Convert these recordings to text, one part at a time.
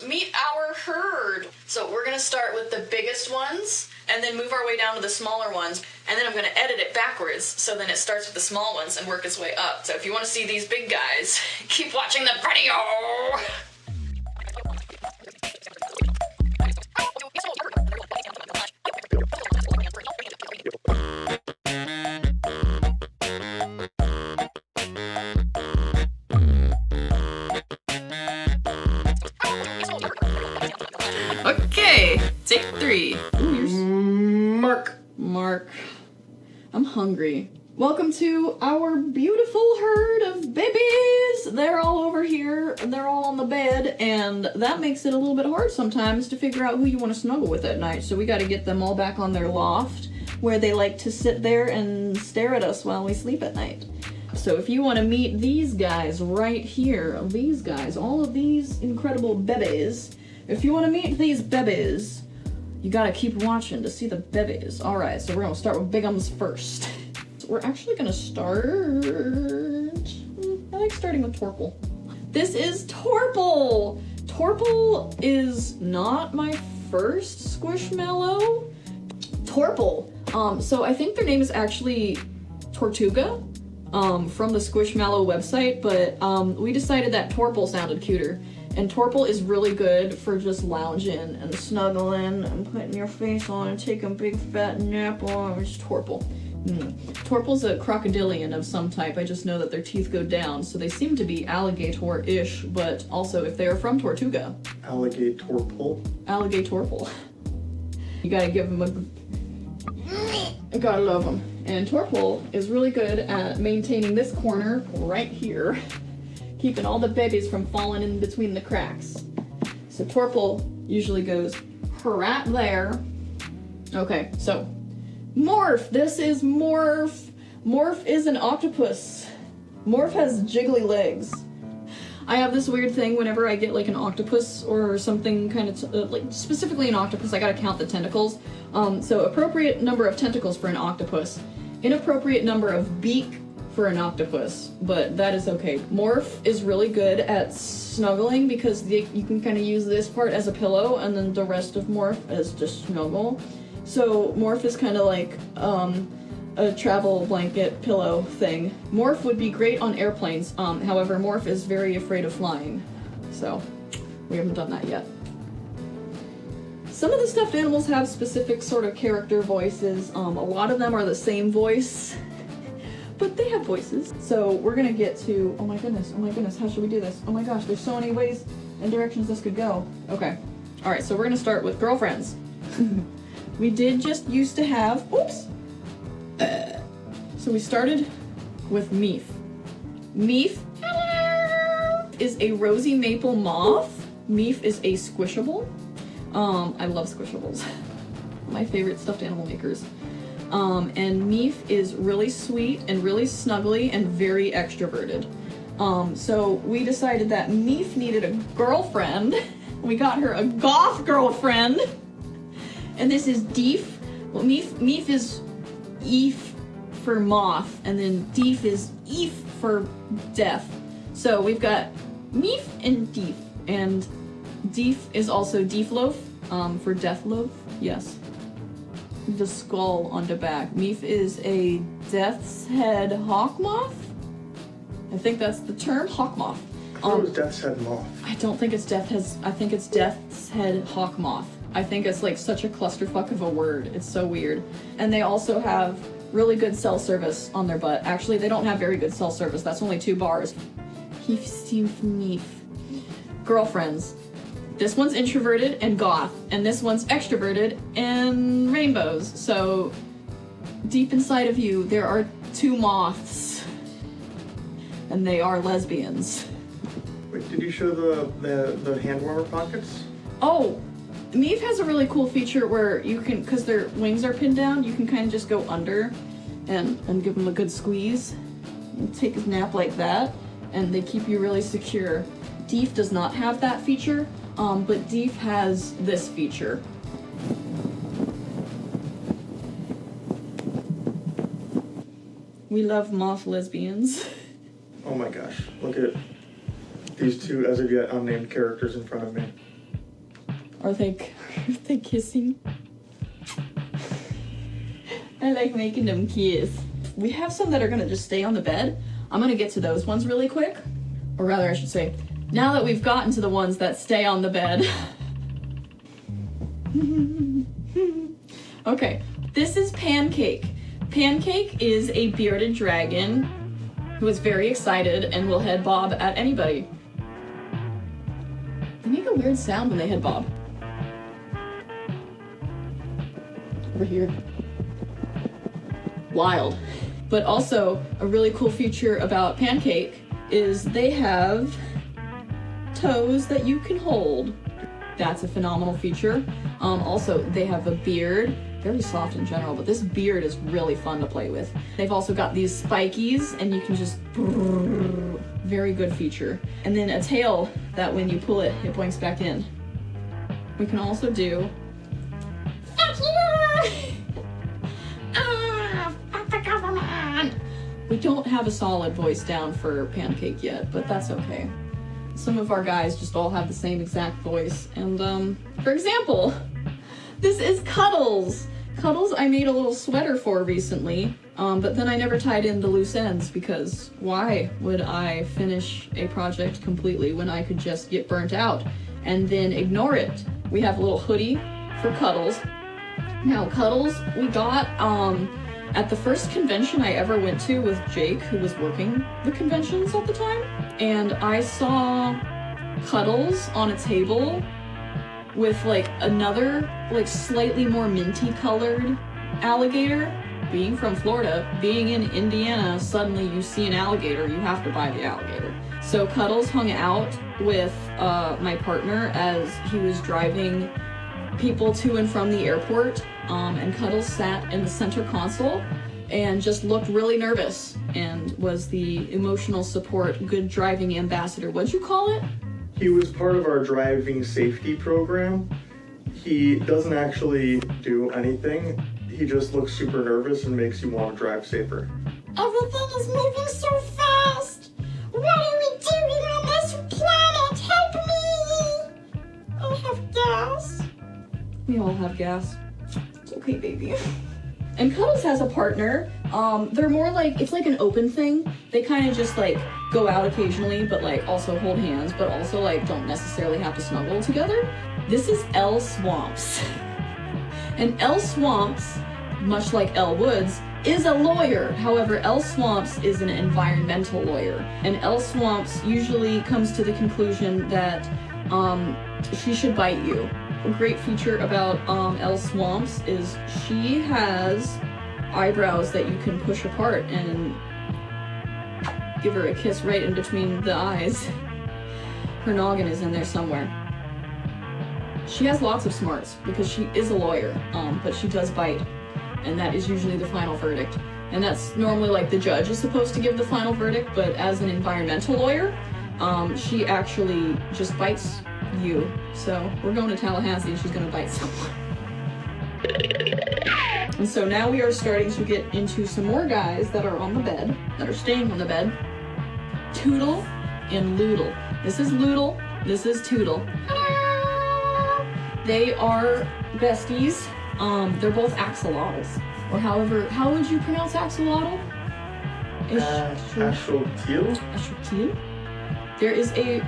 Meet our herd. So we're gonna start with the biggest ones and then move our way down to the smaller ones, and then I'm gonna edit it backwards so then it starts with the small ones and work its way up. So if you want to see these big guys, keep watching the video. Okay, take 3. Ooh, Mark. I'm hungry. Welcome to our beautiful herd of babies. They're all over here, and they're all on the bed, and that makes it a little bit hard sometimes to figure out who you want to snuggle with at night. So we got to get them all back on their loft, where they like to sit there and stare at us while we sleep at night. So if you want to meet these guys right here, these guys, all of these incredible babies, if you want to meet these babies, you gotta keep watching to see the babies. Alright, so we're gonna start with Bigums first. So we're actually gonna start... I like starting with Torple. This is Torple! Torple is not my first Squishmallow. Torple. So I think their name is actually Tortuga, from the Squishmallow website, but we decided that Torple sounded cuter. And Torple is really good for just lounging and snuggling and putting your face on and taking a big fat nap on. It's Torple. Torple's a crocodilian of some type. I just know that their teeth go down, so they seem to be alligator-ish, but also if they're from Tortuga. Alligatorple. You gotta give them a... gotta love them. And Torple is really good at maintaining this corner right here, keeping all the babies from falling in between the cracks. So Torple usually goes right there. Okay, so Morph. This is Morph. Morph is an octopus. Morph has jiggly legs. I have this weird thing whenever I get like an octopus or something kind of like specifically an octopus, I gotta count the tentacles. So appropriate number of tentacles for an octopus, inappropriate number of beak for an octopus, but that is okay. Morph is really good at snuggling because you can kind of use this part as a pillow and then the rest of Morph as just snuggle. So Morph is kind of like a travel blanket pillow thing. Morph would be great on airplanes, however Morph is very afraid of flying, so we haven't done that yet. Some of the stuffed animals have specific sort of character voices. A lot of them are the same voice, but they have voices. So we're gonna get to, oh my goodness, how should we do this? Oh my gosh, there's so many ways and directions this could go. Okay, all right, so we're gonna start with girlfriends. We did just used to have, oops. So we started with Meef. Meef is a rosy maple moth. Meef is a squishable. I love squishables. My favorite stuffed animal makers. And Meef is really sweet and really snuggly and very extroverted. So we decided that Meef needed a girlfriend. We got her a goth girlfriend. And this is Deef. Well, Meef is Eef for moth, and then Deef is Eef for death. So we've got Meef and Deef. And Deef is also Deefloaf, for death loaf, yes. The skull on the back. Meef is a death's head hawk moth? I think that's the term, hawk moth. I thought it was death's head moth. I don't think it's I think it's death's head hawk moth. I think it's like such a clusterfuck of a word. It's so weird. And they also have really good cell service on their butt. Actually, they don't have very good cell service. That's only 2 bars. Heef, steef, Meef. Girlfriends. This one's introverted and goth, and this one's extroverted and rainbows. So deep inside of you, there are 2 moths, and they are lesbians. Wait, did you show the hand warmer pockets? Oh, Meef has a really cool feature where you can, because their wings are pinned down, you can kind of just go under and give them a good squeeze and take a nap like that, and they keep you really secure. Deef does not have that feature, but Deef has this feature. We love moth lesbians. Oh my gosh, look at these 2 as of yet unnamed characters in front of me. Are they kissing? I like making them kiss. We have some that are gonna just stay on the bed. I'm gonna get to those ones really quick. Or rather, I should say, now that we've gotten to the ones that stay on the bed. Okay, this is Pancake. Pancake is a bearded dragon who is very excited and will head bob at anybody. They make a weird sound when they head bob. Over here. Wild. But also, a really cool feature about Pancake is they have toes that you can hold. That's a phenomenal feature. Also, they have a beard, very soft in general, but this beard is really fun to play with. They've also got these spikies, and you can just, very good feature. And then a tail that when you pull it, it boinks back in. We can also do, fuck you! Fuck the government! We don't have a solid voice down for Pancake yet, but that's okay. Some of our guys just all have the same exact voice. And, for example, this is Cuddles. Cuddles I made a little sweater for recently, but then I never tied in the loose ends because why would I finish a project completely when I could just get burnt out and then ignore it? We have a little hoodie for Cuddles. Now, Cuddles we got, at the first convention I ever went to with Jake, who was working the conventions at the time, and I saw Cuddles on a table with like another, like slightly more minty colored alligator. Being from Florida, being in Indiana, suddenly you see an alligator, you have to buy the alligator. So Cuddles hung out with my partner as he was driving people to and from the airport, and Cuddles sat in the center console and just looked really nervous and was the emotional support, good driving ambassador. What'd you call it? He was part of our driving safety program. He doesn't actually do anything. He just looks super nervous and makes you want to drive safer. Everything is moving so fast. What are we doing on this planet? Help me! I have gas. We all have gas. It's okay, baby. And Cuddles has a partner. They're more like, it's like an open thing. They kind of just like go out occasionally, but like also hold hands, but also like don't necessarily have to snuggle together. This is L Swamps. And L Swamps, much like L Woods, is a lawyer. However, L Swamps is an environmental lawyer. And L Swamps usually comes to the conclusion that she should bite you. A great feature about L Swamps is she has eyebrows that you can push apart and give her a kiss right in between the eyes. Her noggin is in there somewhere. She has lots of smarts because she is a lawyer, but she does bite, and that is usually the final verdict. And that's normally like the judge is supposed to give the final verdict, but as an environmental lawyer, she actually just bites you. So we're going to Tallahassee and she's gonna bite someone. And so now we are starting to get into some more guys that are on the bed, that are staying on the bed. Toodle and Loodle. This is Loodle, this is Toodle. They are besties. They're both axolotls. Or however, how would you pronounce axolotl? Axolotl? Axolotl? There is a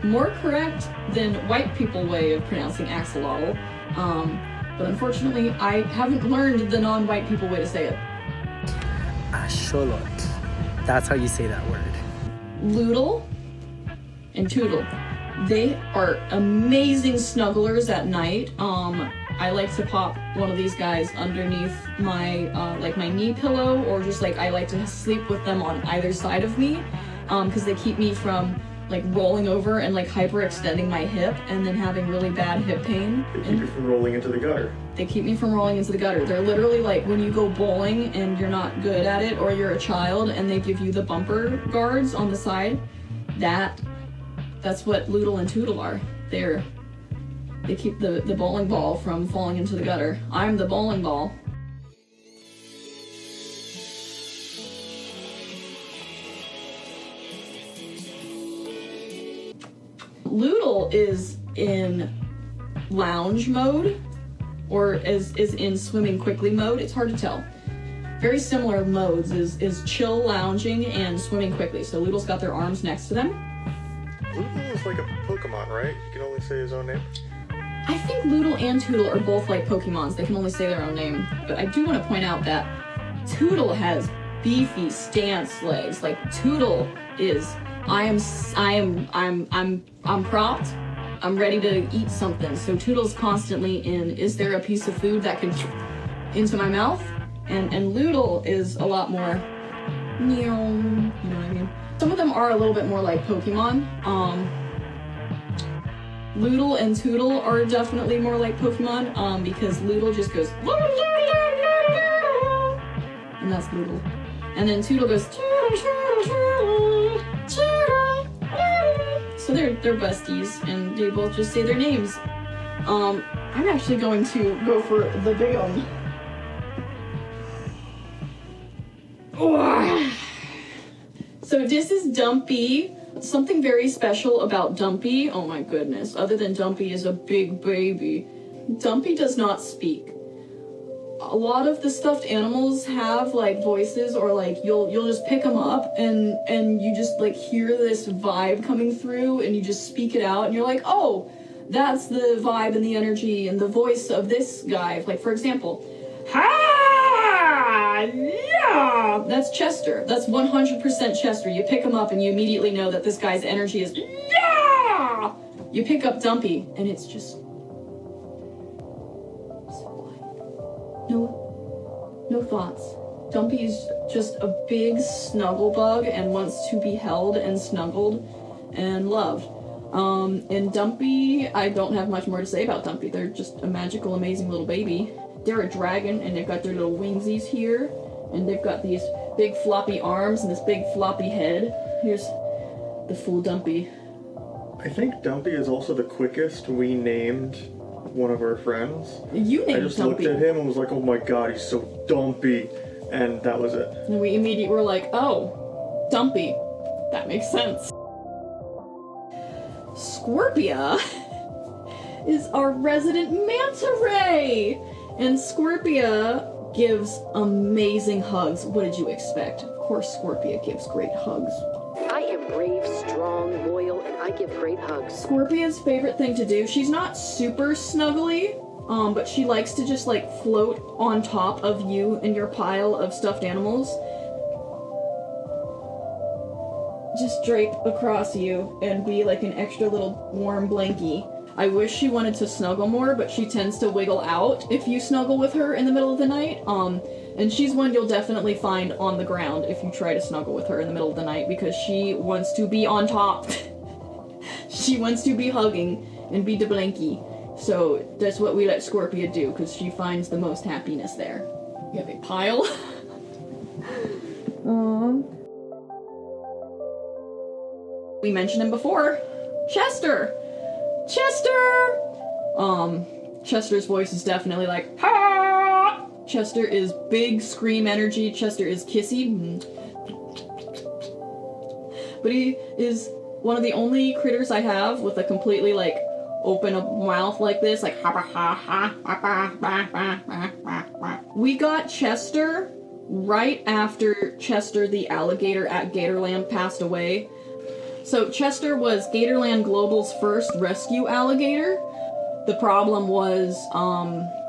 more correct than white people way of pronouncing axolotl, but unfortunately I haven't learned the non-white people way to say it. Axolotl. That's how you say that word. Loodle and Toodle. They are amazing snugglers at night. I like to pop one of these guys underneath my like my knee pillow, or just like I like to sleep with them on either side of me, because they keep me from like rolling over and like hyperextending my hip and then having really bad hip pain. They keep you from rolling into the gutter. They keep me from rolling into the gutter. They're literally like when you go bowling and you're not good at it, or you're a child and they give you the bumper guards on the side. That's what Loodle and Toodle are. They keep the bowling ball from falling into the gutter. I'm the bowling ball. Loodle is in lounge mode or is in swimming quickly mode. It's hard to tell. Very similar modes is chill lounging and swimming quickly. So Loodle's got their arms next to them. Loodle is like a Pokemon, right? You can only say his own name. I think Loodle and Tootle are both like Pokemons. They can only say their own name. But I do want to point out that Tootle has beefy stance legs. Like Tootle is, I'm propped. I'm ready to eat something. So Tootle's constantly in, is there a piece of food that can into my mouth? And Loodle is a lot more, you know what I mean? Some of them are a little bit more like Pokemon. Loodle and Tootle are definitely more like Pokemon, because Loodle just goes, and that's Loodle. And then Tootle goes, so they're besties, and they both just say their names. I'm actually going to go for the big one. So this is Dumpy. Something very special about Dumpy, oh my goodness, other than Dumpy is a big baby, Dumpy does not speak. A lot of the stuffed animals have like voices, or like you'll just pick them up and you just like hear this vibe coming through and you just speak it out and you're like, oh, that's the vibe and the energy and the voice of this guy. Like for example, yeah, that's Chester. That's 100% Chester. You pick him up and you immediately know that this guy's energy is yeah. You pick up Dumpy and it's just so quiet. No thoughts. Dumpy is just a big snuggle bug and wants to be held and snuggled and loved. And Dumpy, I don't have much more to say about Dumpy. They're just a magical, amazing little baby. They're a dragon, and they've got their little wingsies here, and they've got these big floppy arms and this big floppy head. Here's the full Dumpy. I think Dumpy is also the quickest we named one of our friends. You named I just Dumpy. looked at him and was like, oh my god, he's so dumpy. And that was it. And we immediately were like, oh, Dumpy. That makes sense. Scorpia is our resident manta ray. And Scorpia gives amazing hugs. What did you expect? Of course Scorpia gives great hugs. I am brave, strong, loyal, and I give great hugs. Scorpia's favorite thing to do, she's not super snuggly, but she likes to just like float on top of you and your pile of stuffed animals. Just drape across you and be like an extra little warm blankie. I wish she wanted to snuggle more, but she tends to wiggle out if you snuggle with her in the middle of the night. And she's one you'll definitely find on the ground if you try to snuggle with her in the middle of the night, because she wants to be on top. She wants to be hugging and be the blankie. So that's what we let Scorpia do, because she finds the most happiness there. You have a pile. We mentioned him before. Chester! Chester's voice is definitely like, ha! Chester is big scream energy. Chester is kissy. But he is one of the only critters I have with a completely like open up mouth like this, like ha ha ha ha. We got Chester right after Chester the alligator at Gatorland passed away. So Chester was Gatorland Global's first rescue alligator. The problem was,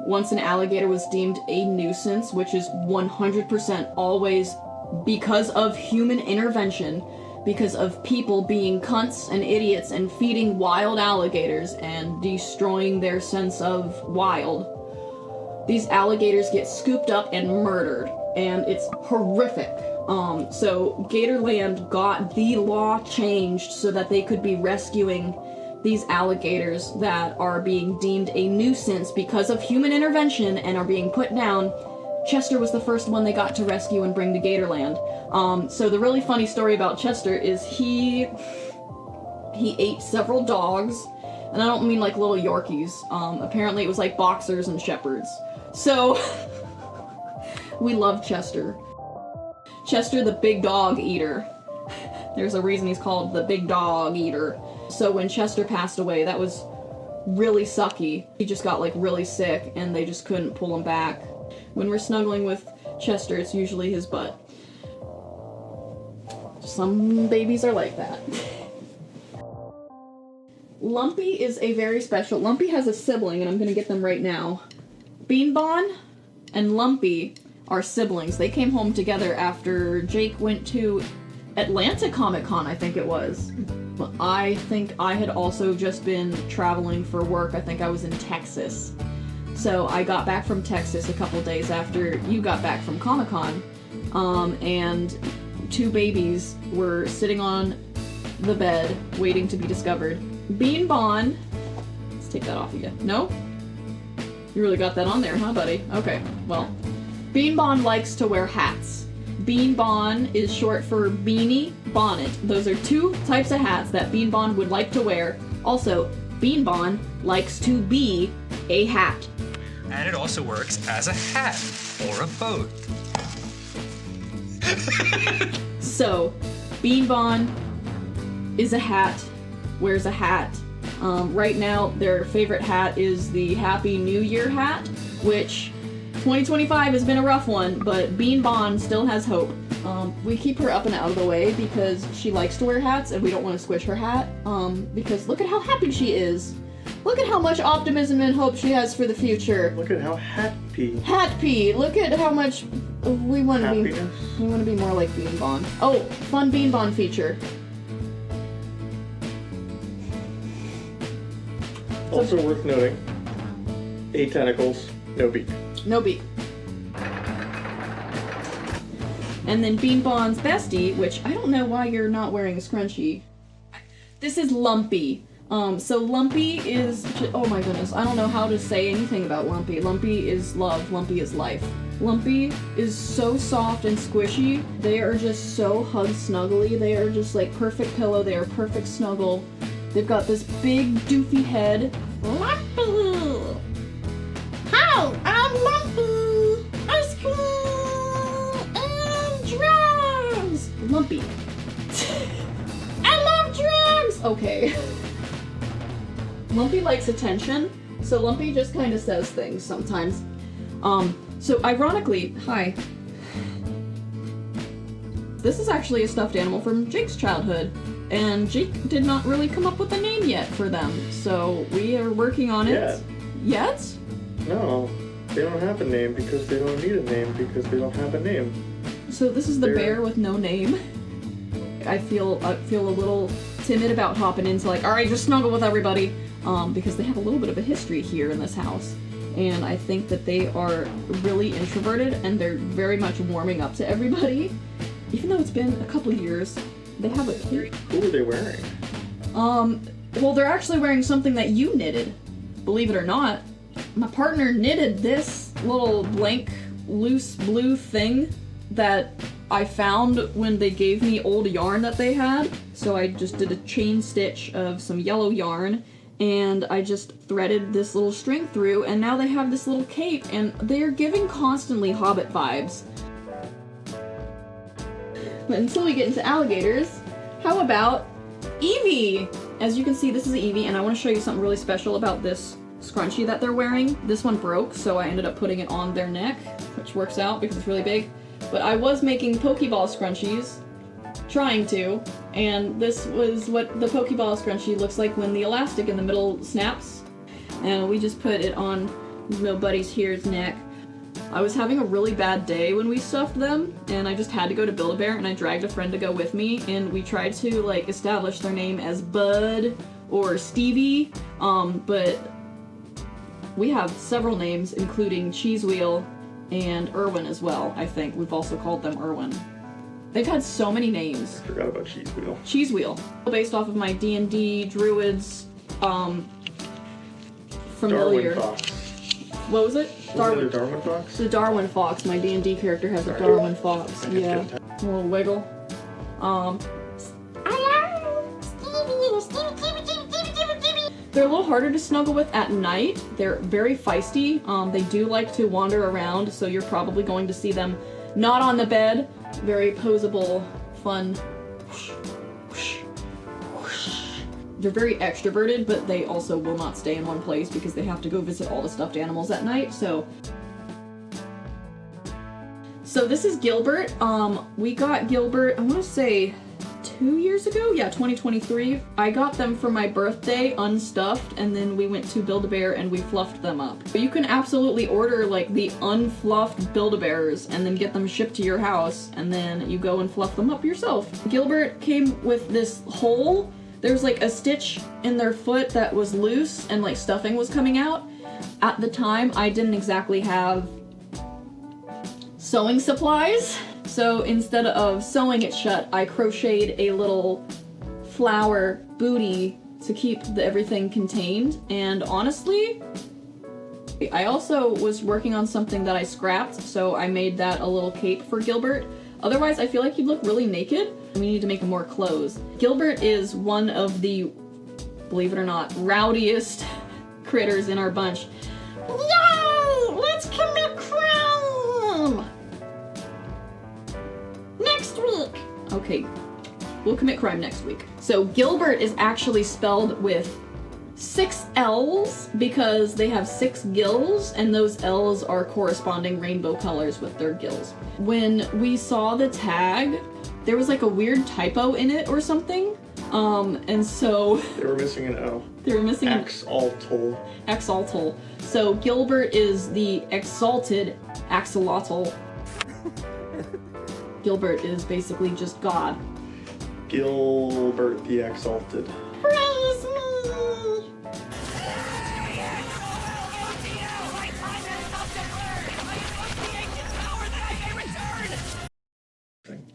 once an alligator was deemed a nuisance, which is 100% always because of human intervention, because of people being cunts and idiots and feeding wild alligators and destroying their sense of wild, these alligators get scooped up and murdered, and it's horrific. So Gatorland got the law changed so that they could be rescuing these alligators that are being deemed a nuisance because of human intervention and are being put down. Chester was the first one they got to rescue and bring to Gatorland. So the really funny story about Chester is he ate several dogs, and I don't mean like little Yorkies. Apparently it was like boxers and shepherds. So we love Chester. Chester the big dog eater. There's a reason he's called the big dog eater. So when Chester passed away, that was really sucky. He just got like really sick and they just couldn't pull him back. When we're snuggling with Chester, it's usually his butt. Some babies are like that. Lumpy is a very special... Lumpy has a sibling, and I'm gonna get them right now. Beanbon and Lumpy are siblings. They came home together after Jake went to Atlanta Comic-Con, I think it was. I think I had also just been traveling for work. I think I was in Texas. So I got back from Texas a couple days after you got back from Comic-Con. And 2 babies were sitting on the bed waiting to be discovered. Beanbon... Let's take that off again. No? You really got that on there, huh, buddy? Okay, well. Beanbon likes to wear hats. Beanbon is short for beanie, bonnet. Those are 2 types of hats that Beanbon would like to wear. Also, Beanbon likes to be a hat. And it also works as a hat or a boat. So, Beanbon is a hat, wears a hat. Right now, their favorite hat is the Happy New Year hat, which 2025 has been a rough one, but Beanbon still has hope. We keep her up and out of the way because she likes to wear hats and we don't want to squish her hat, because look at how happy she is. Look at how much optimism and hope she has for the future. Look at how happy. Happy. Look at how much we want to be. Happiness. We want to be more like Beanbon. Oh, fun Beanbon feature. Also worth noting, 8 tentacles, no beak. No beak. And then Beanbon's bestie, which I don't know why you're not wearing a scrunchie. This is Lumpy. So Lumpy is, oh my goodness, I don't know how to say anything about Lumpy. Lumpy is love, Lumpy is life. Lumpy is so soft and squishy. They are just so hug-snuggly. They are just like perfect pillow, they are perfect snuggle. They've got this big doofy head. Lumpy! Hi, I'm Lumpy! Ice cream and drugs! Lumpy. I love drugs! Okay. Lumpy likes attention, so Lumpy just kind of says things sometimes. So ironically, hi. This is actually a stuffed animal from Jake's childhood, and Jake did not really come up with a name yet for them, so we are working on it. Yet? No, they don't have a name because they don't need a name because they don't have a name. So this is the bear with no name. I feel a little timid about hopping into like, alright, just snuggle with everybody, because they have a little bit of a history here in this house. And I think that they are really introverted and they're very much warming up to everybody. Even though it's been a couple years, they have a cute... Who are they wearing? Well, they're actually wearing something that you knitted. Believe it or not. My partner knitted this little blank, loose blue thing that I found when they gave me old yarn that they had. So I just did a chain stitch of some yellow yarn and I just threaded this little string through, and now they have this little cape, and they are giving constantly Hobbit vibes. But until we get into alligators, how about Evie? As you can see, this is Evie, and I want to show you something really special about this scrunchie that they're wearing. This one broke, so I ended up putting it on their neck, which works out because it's really big. But I was making Pokeball scrunchies, trying to, and this was what the Pokeball scrunchie looks like when the elastic in the middle snaps. And we just put it on little buddy's here's neck. I was having a really bad day when we stuffed them, and I just had to go to Build-A-Bear, and I dragged a friend to go with me, and we tried to like establish their name as Bud or Stevie, but we have several names, including Cheese Wheel and Irwin as well, I think. We've also called them Irwin. They've had so many names. I forgot about Cheese Wheel. Cheese Wheel. Based off of my D&D Druids, familiar. Darwin Fox. What was it? Darwin. The Darwin Fox? The Darwin Fox. My D&D character has a Darwin Fox. Yeah. A little wiggle. Hello! Stevie! They're a little harder to snuggle with at night. They're very feisty. They do like to wander around, so you're probably going to see them not on the bed. Very posable, fun. They're very extroverted, but they also will not stay in one place because they have to go visit all the stuffed animals at night, so this is Gilbert. We got Gilbert, I want to say 2 years ago? Yeah, 2023. I got them for my birthday unstuffed, and then we went to Build-A-Bear and we fluffed them up. But you can absolutely order like the unfluffed Build-A-Bears and then get them shipped to your house, and then you go and fluff them up yourself. Gilbert came with this hole. There's like a stitch in their foot that was loose and like stuffing was coming out. At the time, I didn't exactly have sewing supplies. So instead of sewing it shut, I crocheted a little flower booty to keep everything contained. And honestly, I also was working on something that I scrapped, so I made that a little cape for Gilbert. Otherwise, I feel like he'd look really naked. We need to make him more clothes. Gilbert is one of the, believe it or not, rowdiest critters in our bunch. Yay! Let's commit crime! Next week. Okay, we'll commit crime next week. So Gilbert is actually spelled with 6 L's because they have 6 gills, and those L's are corresponding rainbow colors with their gills. When we saw the tag, there was like a weird typo in it or something, and so They were missing an O. they were missing an Axolotl. axolotl. So Gilbert is the exalted axolotl. Gilbert is basically just God. Gilbert the Exalted. Praise me!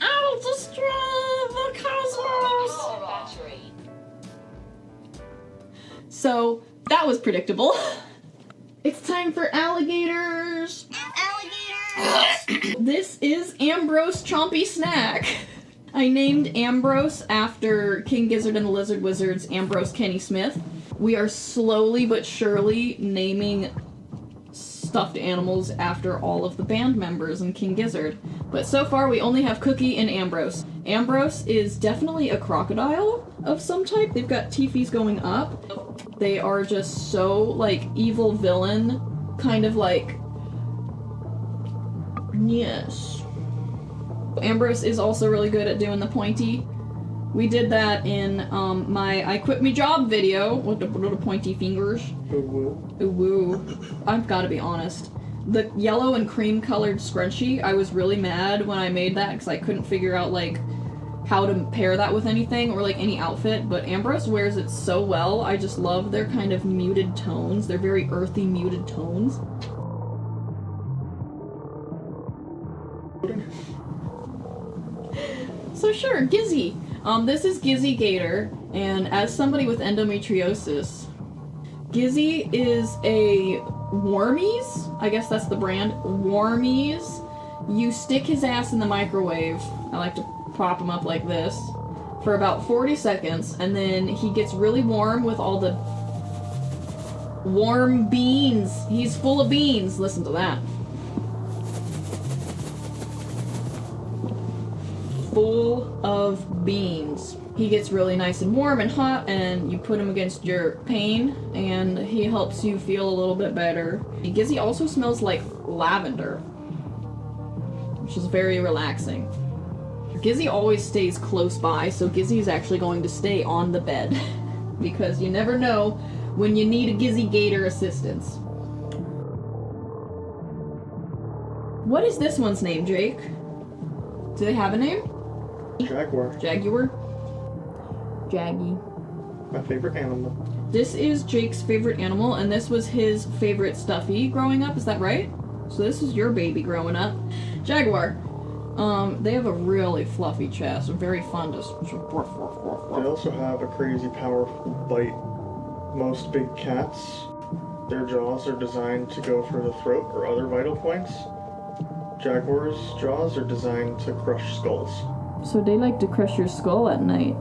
I'll destroy the cosmos! So that was predictable. It's time for alligators. This is Ambrose Chompy Snack. I named Ambrose after King Gizzard and the Lizard Wizard's Ambrose Kenny Smith. We are slowly but surely naming stuffed animals after all of the band members in King Gizzard. But so far we only have Cookie and Ambrose. Ambrose is definitely a crocodile of some type. They've got teethies going up. They are just so like evil villain, kind of like, yes. Ambrose is also really good at doing the pointy. We did that in my I Quit Me Job video with the little pointy fingers. Ooh, woo. Ooh, woo. I've got to be honest. The yellow and cream colored scrunchie, I was really mad when I made that because I couldn't figure out like how to pair that with anything or like any outfit, but Ambrose wears it so well. I just love their kind of muted tones. They're very earthy muted tones. So sure, Gizzy. This is Gizzy Gator, and as somebody with endometriosis, Gizzy is a Wormies, I guess that's the brand, Wormies. You stick his ass in the microwave, I like to prop him up like this, for about 40 seconds, and then he gets really warm with all the warm beans. He's full of beans, listen to that. Full of beans. He gets really nice and warm and hot, and you put him against your pain, and he helps you feel a little bit better. Gizzy also smells like lavender, which is very relaxing. Gizzy always stays close by, so Gizzy is actually going to stay on the bed because you never know when you need a Gizzy Gator assistance. What is this one's name, Jake? Do they have a name? Jaguar. Jaguar? Jaggy. My favorite animal. This is Jake's favorite animal, and this was his favorite stuffy growing up, is that right? So this is your baby growing up. Jaguar. They have a really fluffy chest, very fun to... They also have a crazy powerful bite. Most big cats, their jaws are designed to go for the throat or other vital points. Jaguars' jaws are designed to crush skulls. So they like to crush your skull at night.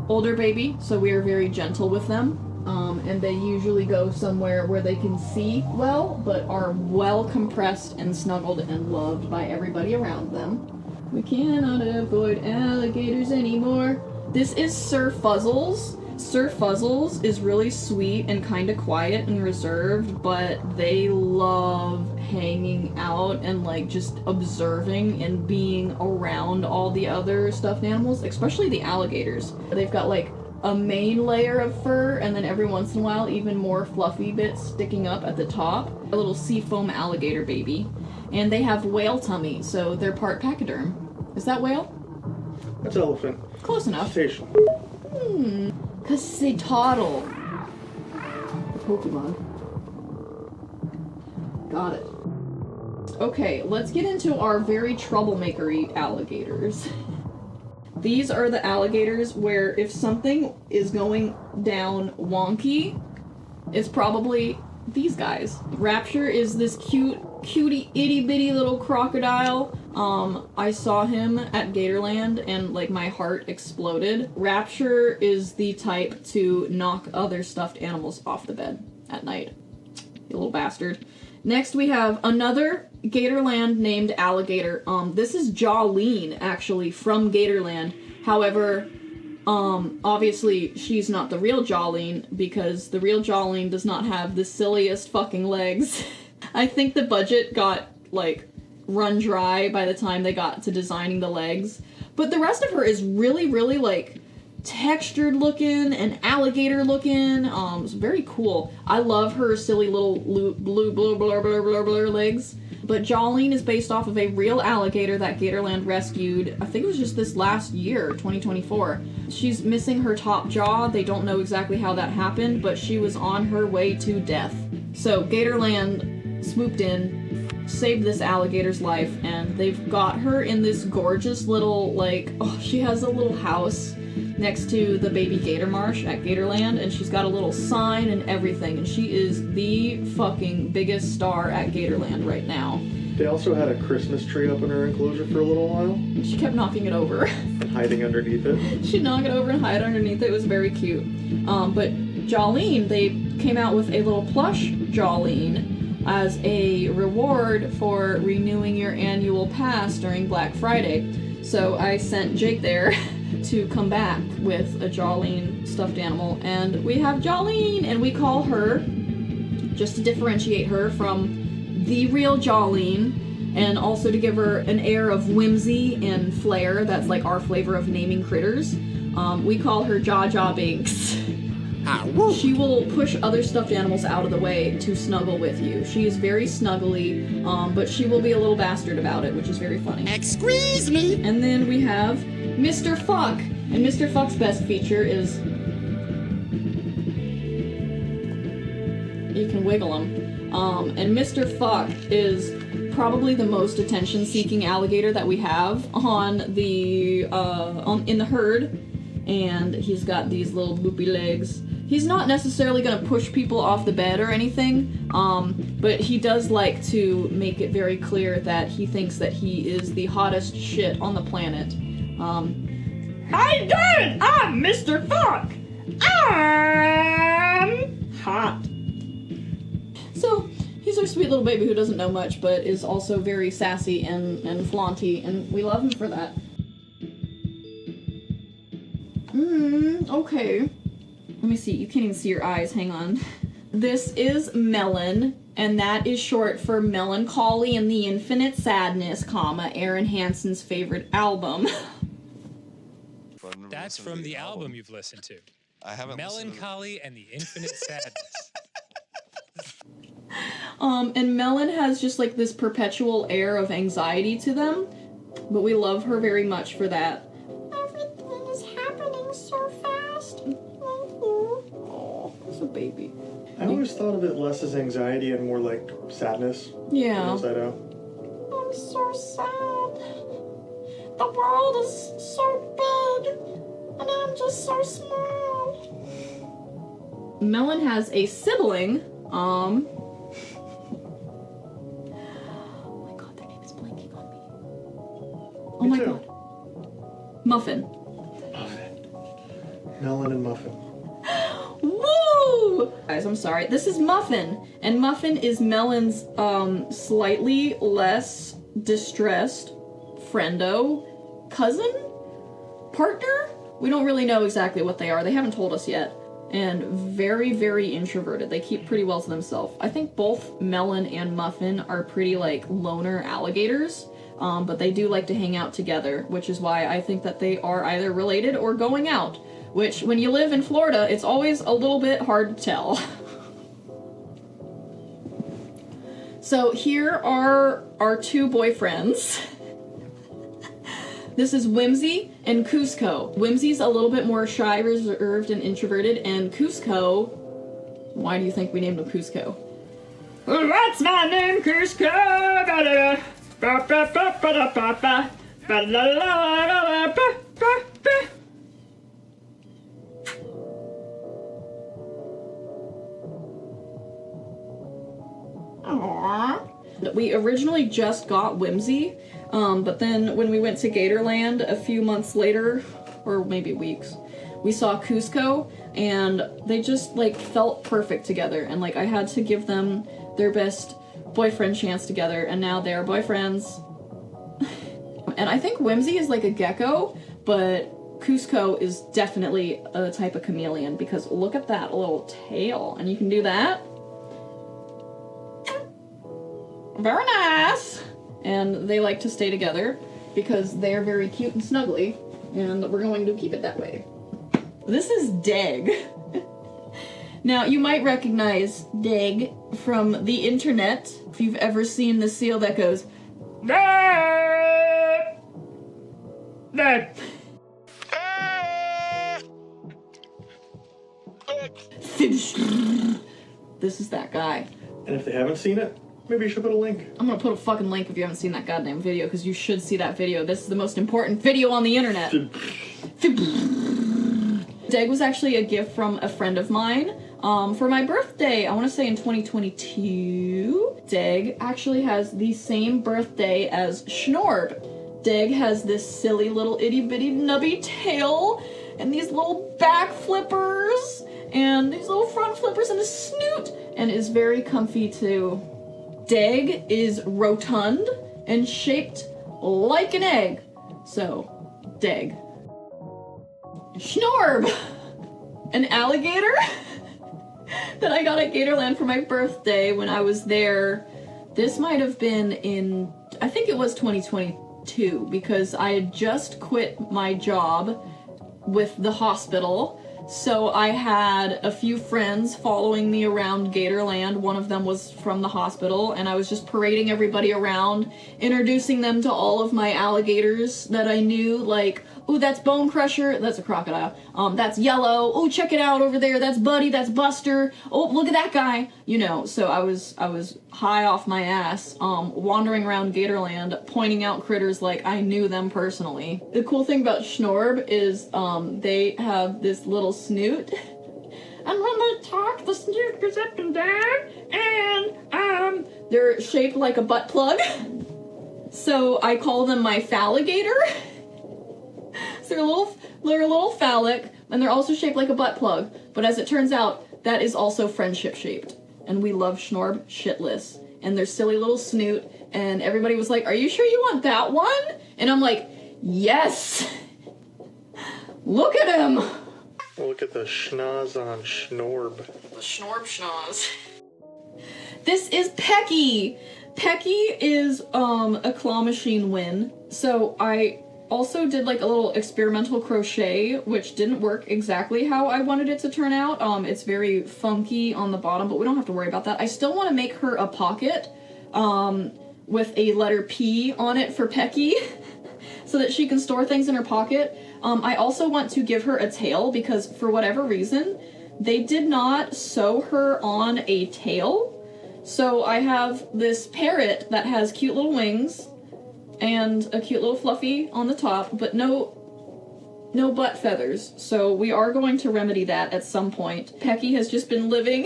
Older baby, so we are very gentle with them. And they usually go somewhere where they can see well, but are well compressed and snuggled and loved by everybody around them. We cannot avoid alligators anymore. This is Sir Fuzzles. Sir Fuzzles is really sweet and kind of quiet and reserved, but they love hanging out and like just observing and being around all the other stuffed animals, especially the alligators. They've got like a main layer of fur and then every once in a while even more fluffy bits sticking up at the top. A little seafoam alligator baby. And they have whale tummy, so they're part pachyderm. Is that whale? That's elephant. Close enough. Cetacean. Cause they toddle. Pokemon. Got it. Okay, let's get into our very troublemaker-y alligators. These are the alligators where if something is going down wonky, it's probably these guys. Rapture is this cutie itty-bitty little crocodile. I saw him at Gatorland and like my heart exploded. Rapture is the type to knock other stuffed animals off the bed at night. You little bastard. Next we have another Gatorland named alligator. This is Jolene actually from Gatorland. However, obviously she's not the real Jolene because the real Jolene does not have the silliest fucking legs. I think the budget got like run dry by the time they got to designing the legs. But the rest of her is really, really like textured looking and alligator looking. It's very cool. I love her silly little blue legs. But Jolene is based off of a real alligator that Gatorland rescued. I think it was just this last year, 2024. She's missing her top jaw. They don't know exactly how that happened, but she was on her way to death. So Gatorland swooped in, saved this alligator's life, and they've got her in this gorgeous little, like, oh, she has a little house next to the baby gator marsh at Gatorland, and she's got a little sign and everything, and she is the fucking biggest star at Gatorland right now. They also had a Christmas tree up in her enclosure for a little while. She kept knocking it over. And hiding underneath it. She'd knock it over and hide underneath it. It was very cute. But Jolene, they came out with a little plush Jolene as a reward for renewing your annual pass during Black Friday. So I sent Jake there to come back with a Jolene stuffed animal, and we have Jolene, and we call her, just to differentiate her from the real Jolene, and also to give her an air of whimsy and flair that's like our flavor of naming critters, we call her Jaja Binks. She will push other stuffed animals out of the way to snuggle with you. She is very snuggly, but she will be a little bastard about it, which is very funny. Excuse me. And then we have Mr. Fuck. And Mr. Fuck's best feature is you can wiggle him. And Mr. Fuck is probably the most attention-seeking alligator that we have on the in the herd. And he's got these little loopy legs. He's not necessarily going to push people off the bed or anything, but he does like to make it very clear that he thinks that he is the hottest shit on the planet. How you doing? I'm Mr. Fuck! I'm hot. So, he's our sweet little baby who doesn't know much, but is also very sassy and flaunty, and we love him for that. Okay. Let me see, you can't even see your eyes, hang on. This is Melon, and that is short for Melancholy and the Infinite Sadness, Aaron Hansen's favorite album. That's from the album you've listened to. I haven't Melancholy and the Infinite Sadness. And Melon has just like this perpetual air of anxiety to them, but we love her very much for that. Everything is happening so fast. Thank you. Oh, it's a baby. I always thought of it less as anxiety and more like sadness. Yeah. Inside out. I'm so sad. The world is so big, and I'm just so small. Melon has a sibling, oh my god, their name is blanking on me. Oh Me my too. god. Muffin. Melon and Muffin. Woo! Guys, I'm sorry. This is Muffin, and Muffin is Melon's slightly less distressed friendo, cousin, partner, We don't really know exactly what they are. They haven't told us yet. And very, very introverted. They keep pretty well to themselves. I think both Melon and Muffin are pretty, like, loner alligators. But they do like to hang out together, which is why I think that they are either related or going out. Which, when you live in Florida, it's always a little bit hard to tell. So here are our two boyfriends. This is Whimsy and Cusco. Whimsy's a little bit more shy, reserved, and introverted, and Cusco... Why do you think we named him Cusco? What's my name, Cusco? Aww. We originally just got Whimsy, but then when we went to Gatorland a few months later, or maybe weeks, we saw Cusco, and they just, like, felt perfect together, and, like, I had to give them their best boyfriend chance together, and now they're boyfriends. And I think Whimsy is like a gecko, but Cusco is definitely a type of chameleon, because look at that little tail, and you can do that. Very nice! And they like to stay together because they're very cute and snuggly, and we're going to keep it that way. This is Deg. Now, you might recognize Deg from the internet if you've ever seen the seal that goes, Deg! Deg! This is that guy. And if they haven't seen it, maybe you should put a link. I'm gonna put a fucking link if you haven't seen that goddamn video, because you should see that video. This is the most important video on the internet. Deg was actually a gift from a friend of mine for my birthday. I want to say in 2022. Deg actually has the same birthday as Schnorb. Deg has this silly little itty bitty nubby tail and these little back flippers and these little front flippers and a snoot, and is very comfy too. Deg is rotund and shaped like an egg. So, Deg. Schnorb! An alligator that I got at Gatorland for my birthday when I was there. This might have been in, I think it was 2022, because I had just quit my job with the hospital. So I had a few friends following me around Gatorland. One of them was from the hospital, and I was just parading everybody around, introducing them to all of my alligators that I knew, like, ooh, that's Bone Crusher, that's a crocodile, that's Yellow, ooh, check it out over there, that's Buddy, that's Buster, oh, look at that guy, you know. So I was high off my ass, wandering around Gatorland, pointing out critters like I knew them personally. The cool thing about Schnorb is, they have this little snoot, and when they talk, the snoot goes up and down, and, they're shaped like a butt plug, so I call them my phalligator. So they're a little phallic, and they're also shaped like a butt plug. But as it turns out, that is also friendship shaped. And we love Schnorb shitless. And their silly little snoot, and everybody was like, are you sure you want that one? And I'm like, yes! Look at him! Look at the schnoz on Schnorb. The Schnorb schnoz. This is Pecky! Pecky is, a claw machine win. So I also did like a little experimental crochet, which didn't work exactly how I wanted it to turn out. It's very funky on the bottom, but we don't have to worry about that. I still want to make her a pocket with a letter P on it for Pecky so that she can store things in her pocket. I also want to give her a tail because for whatever reason, they did not sew her on a tail. So I have this parrot that has cute little wings and a cute little fluffy on the top, but no butt feathers. So we are going to remedy that at some point. Pecky has just been living.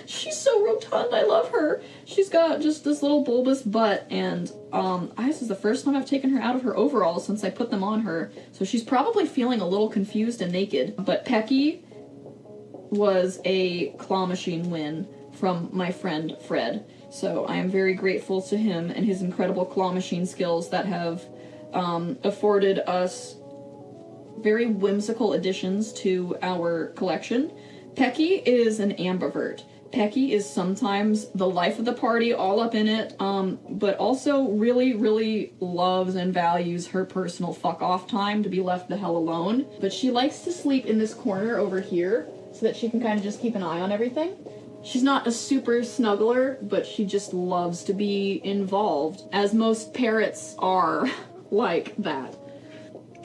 She's so rotund, I love her. She's got just this little bulbous butt, and this is the first time I've taken her out of her overalls since I put them on her. So she's probably feeling a little confused and naked. But Pecky was a claw machine win from my friend Fred. So I am very grateful to him and his incredible claw machine skills that have afforded us very whimsical additions to our collection. Pecky is an ambivert. Pecky is sometimes the life of the party, all up in it, but also really, really loves and values her personal fuck-off time to be left the hell alone. But she likes to sleep in this corner over here so that she can kind of just keep an eye on everything. She's not a super snuggler, but she just loves to be involved, as most parrots are like that.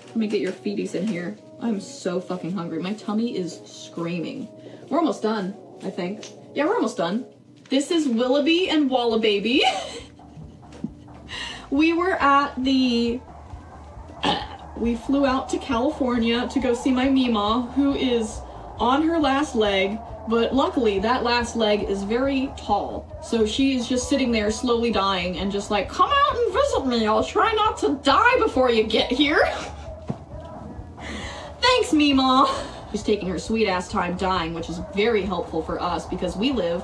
Let me get your feeties in here. I'm so fucking hungry. My tummy is screaming. We're almost done, I think. Yeah, we're almost done. This is Willoughby and Wallababy. We were at the... we flew out to California to go see my Mima, who is on her last leg, but luckily that last leg is very tall. So she is just sitting there slowly dying and just like, come out and visit me. I'll try not to die before you get here. Thanks, Mima. She's taking her sweet ass time dying, which is very helpful for us because we live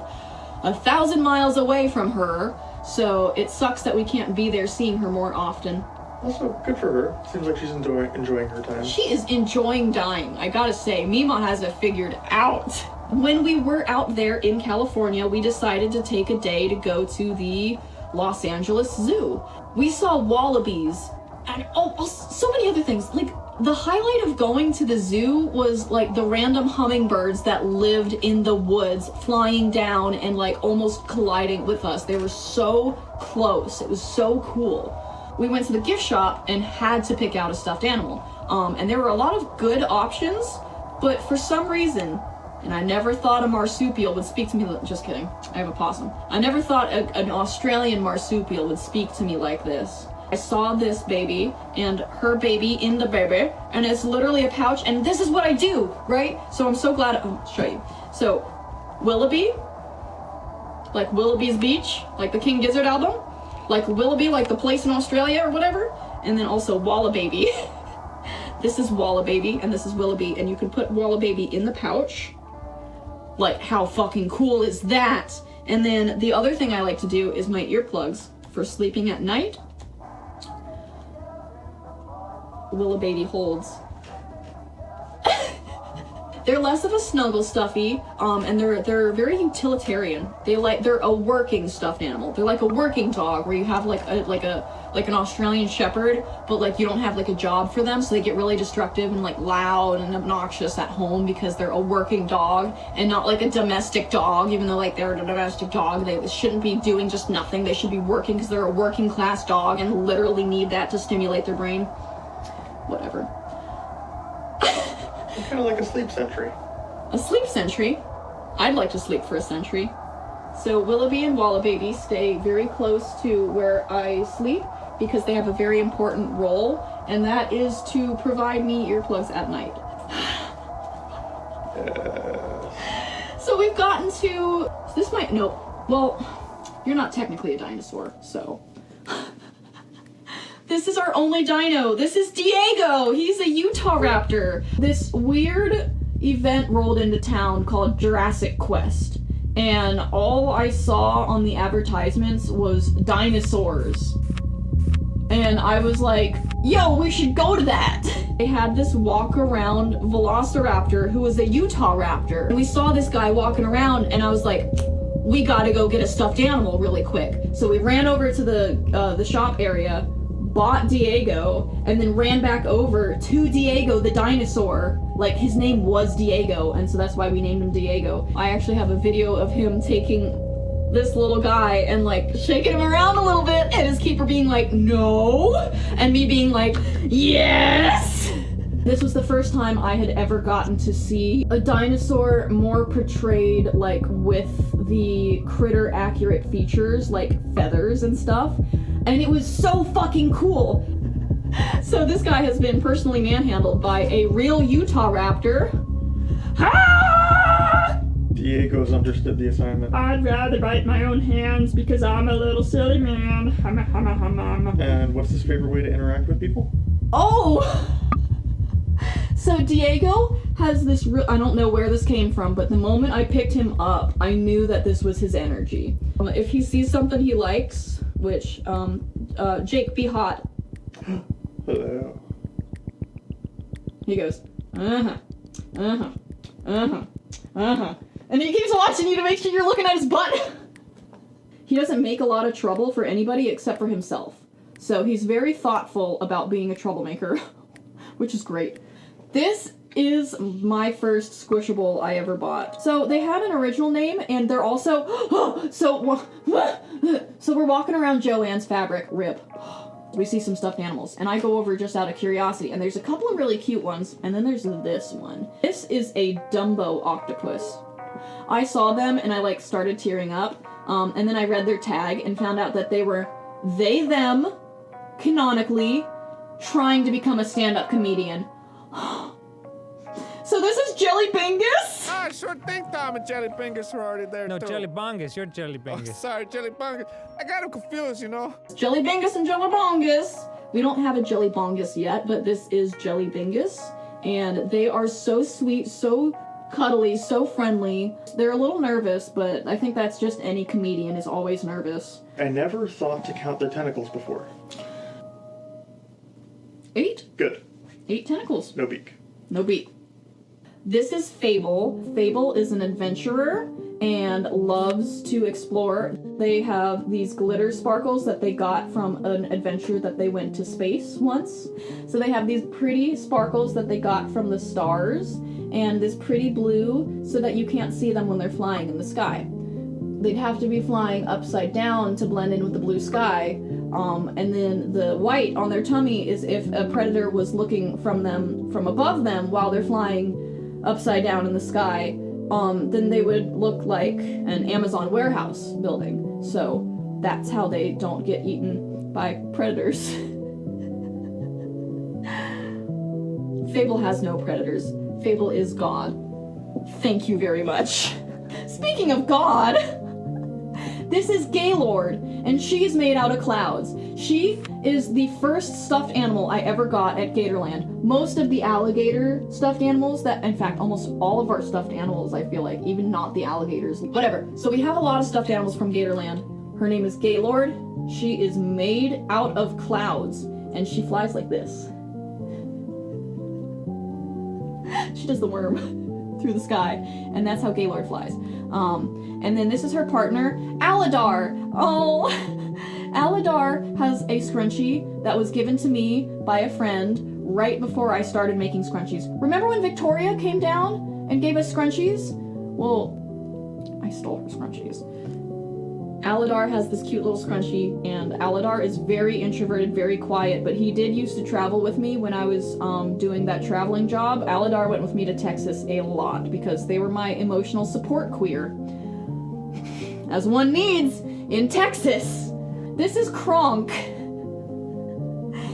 1,000 miles away from her, so it sucks that we can't be there seeing her more often. Also, good for her. Seems like she's enjoying her time. She is enjoying dying, I gotta say. Mima has it figured out. When we were out there in California, we decided to take a day to go to the Los Angeles Zoo. We saw wallabies and so many other things. Like, the highlight of going to the zoo was like the random hummingbirds that lived in the woods flying down and like almost colliding with us. They were so close. It was so cool. We went to the gift shop and had to pick out a stuffed animal. And there were a lot of good options, but for some reason, and I never thought a marsupial would speak to me. Just kidding. I have a possum. I never thought an Australian marsupial would speak to me like this. I saw this baby and her baby in the baby, and it's literally a pouch, and this is what I do, right? So I'm so glad. I'll show you. So, Willoughby, like Willoughby's Beach, like the King Gizzard album, like Willoughby, like the place in Australia or whatever, and then also Wallababy. This is Wallababy, and this is Willoughby, and you can put Wallababy in the pouch. Like, how fucking cool is that? And then the other thing I like to do is my earplugs for sleeping at night. Wallababy holds. They're less of a snuggle stuffy, and they're very utilitarian. They're a working stuffed animal. They're like a working dog where you have like an Australian shepherd, but like you don't have like a job for them, so they get really destructive and like loud and obnoxious at home because they're a working dog and not like a domestic dog. Even though like they're a domestic dog, they shouldn't be doing just nothing. They should be working because they're a working class dog and literally need that to stimulate their brain. Whatever. It's kind of like a sleep sentry. A sleep sentry? I'd like to sleep for a century. So Willoughby and Wallababy stay very close to where I sleep because they have a very important role, and that is to provide me earplugs at night. So we've gotten to... This might... No. Well, you're not technically a dinosaur, so... This is our only dino. This is Diego. He's a Utah raptor. This weird event rolled into town called Jurassic Quest. And all I saw on the advertisements was dinosaurs. And I was like, yo, we should go to that. They had this walk around velociraptor who was a Utah raptor. And we saw this guy walking around and I was like, we gotta go get a stuffed animal really quick. So we ran over to the shop area, bought Diego, and then ran back over to Diego the dinosaur. Like, his name was Diego, and so that's why we named him Diego. I actually have a video of him taking this little guy and like shaking him around a little bit, and his keeper being like, no, and me being like, yes! This was the first time I had ever gotten to see a dinosaur more portrayed like with the critter accurate features, like feathers and stuff. And it was so fucking cool. So this guy has been personally manhandled by a real Utah raptor. Ah! Diego's understood the assignment. I'd rather bite my own hands because I'm a little silly man. And what's his favorite way to interact with people? Oh! So Diego has this I don't know where this came from, but the moment I picked him up, I knew that this was his energy. If he sees something he likes, which, Jake, be hot. Hello. He goes, uh-huh, uh-huh, uh-huh, uh-huh. And he keeps watching you to make sure you're looking at his butt. He doesn't make a lot of trouble for anybody except for himself. So he's very thoughtful about being a troublemaker, which is great. This is my first Squishable I ever bought. So they had an original name, and they're also, so we're walking around Joanne's fabric, rip. We see some stuffed animals, and I go over just out of curiosity, and there's a couple of really cute ones, and then there's this one. This is a Dumbo octopus. I saw them, and I started tearing up, and then I read their tag and found out that they were them, canonically, trying to become a stand-up comedian. So this is Jelly Bingus? Ah, sure thing, Tom and Jelly Bingus are already there, No, too. Jelly Bungus. You're Jelly Oh, Bingus. sorry, Jelly Bingus. I got him confused, you know? Jelly Bingus and Jelly Bongus. We don't have a Jelly Bongus yet, but this is Jelly Bingus. And they are so sweet, so cuddly, so friendly. They're a little nervous, but I think that's just any comedian is always nervous. I never thought to count their tentacles before. 8? Good. 8 tentacles. No beak. No beak. This is Fable. Fable is an adventurer and loves to explore. They have these glitter sparkles that they got from an adventure that they went to space once. So they have these pretty sparkles that they got from the stars, and this pretty blue so that you can't see them when they're flying in the sky. They'd have to be flying upside down to blend in with the blue sky. And then the white on their tummy is if a predator was looking from above them while they're flying upside down in the sky, then they would look like an Amazon warehouse building. So that's how they don't get eaten by predators. Fable has no predators. Fable is God. Thank you very much. Speaking of God, this is Gaylord, and she's made out of clouds. She is the first stuffed animal I ever got at Gatorland. Most of the alligator stuffed animals in fact, almost all of our stuffed animals, I feel like, even not the alligators, whatever. So we have a lot of stuffed animals from Gatorland. Her name is Gaylord. She is made out of clouds, and she flies like this. She does the worm through the sky, and that's how Gaylord flies. And then this is her partner, Aladar. Oh, Aladar has a scrunchie that was given to me by a friend right before I started making scrunchies. Remember when Victoria came down and gave us scrunchies? Well, I stole her scrunchies. Aladar has this cute little scrunchie, and Aladar is very introverted, very quiet, but he did used to travel with me when I was doing that traveling job. Aladar went with me to Texas a lot because they were my emotional support queer. As one needs in Texas. This is Kronk.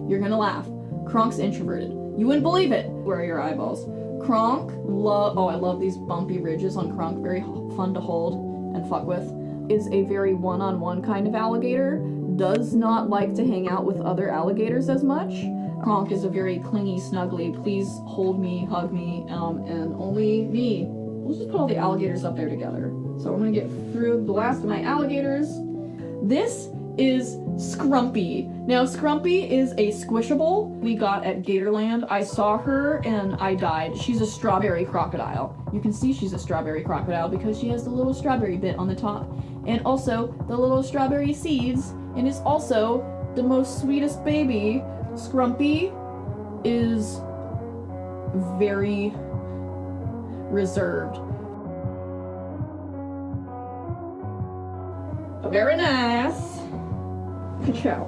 You're gonna laugh. Kronk's introverted. You wouldn't believe it. Where are your eyeballs? Kronk, I love these bumpy ridges on Kronk. Very fun to hold and fuck with. Is a very one-on-one kind of alligator. Does not like to hang out with other alligators as much. Kronk is a very clingy, snuggly, please hold me, hug me, and only me. We'll just put all the alligators up there together. So I'm gonna get through the last of my alligators. This is Scrumpy. Now, Scrumpy is a squishable we got at Gatorland. I saw her and I died. She's a strawberry crocodile. You can see she's a strawberry crocodile because she has the little strawberry bit on the top and also the little strawberry seeds, and is also the most sweetest baby. Scrumpy is very reserved. Very nice. Ka-chow.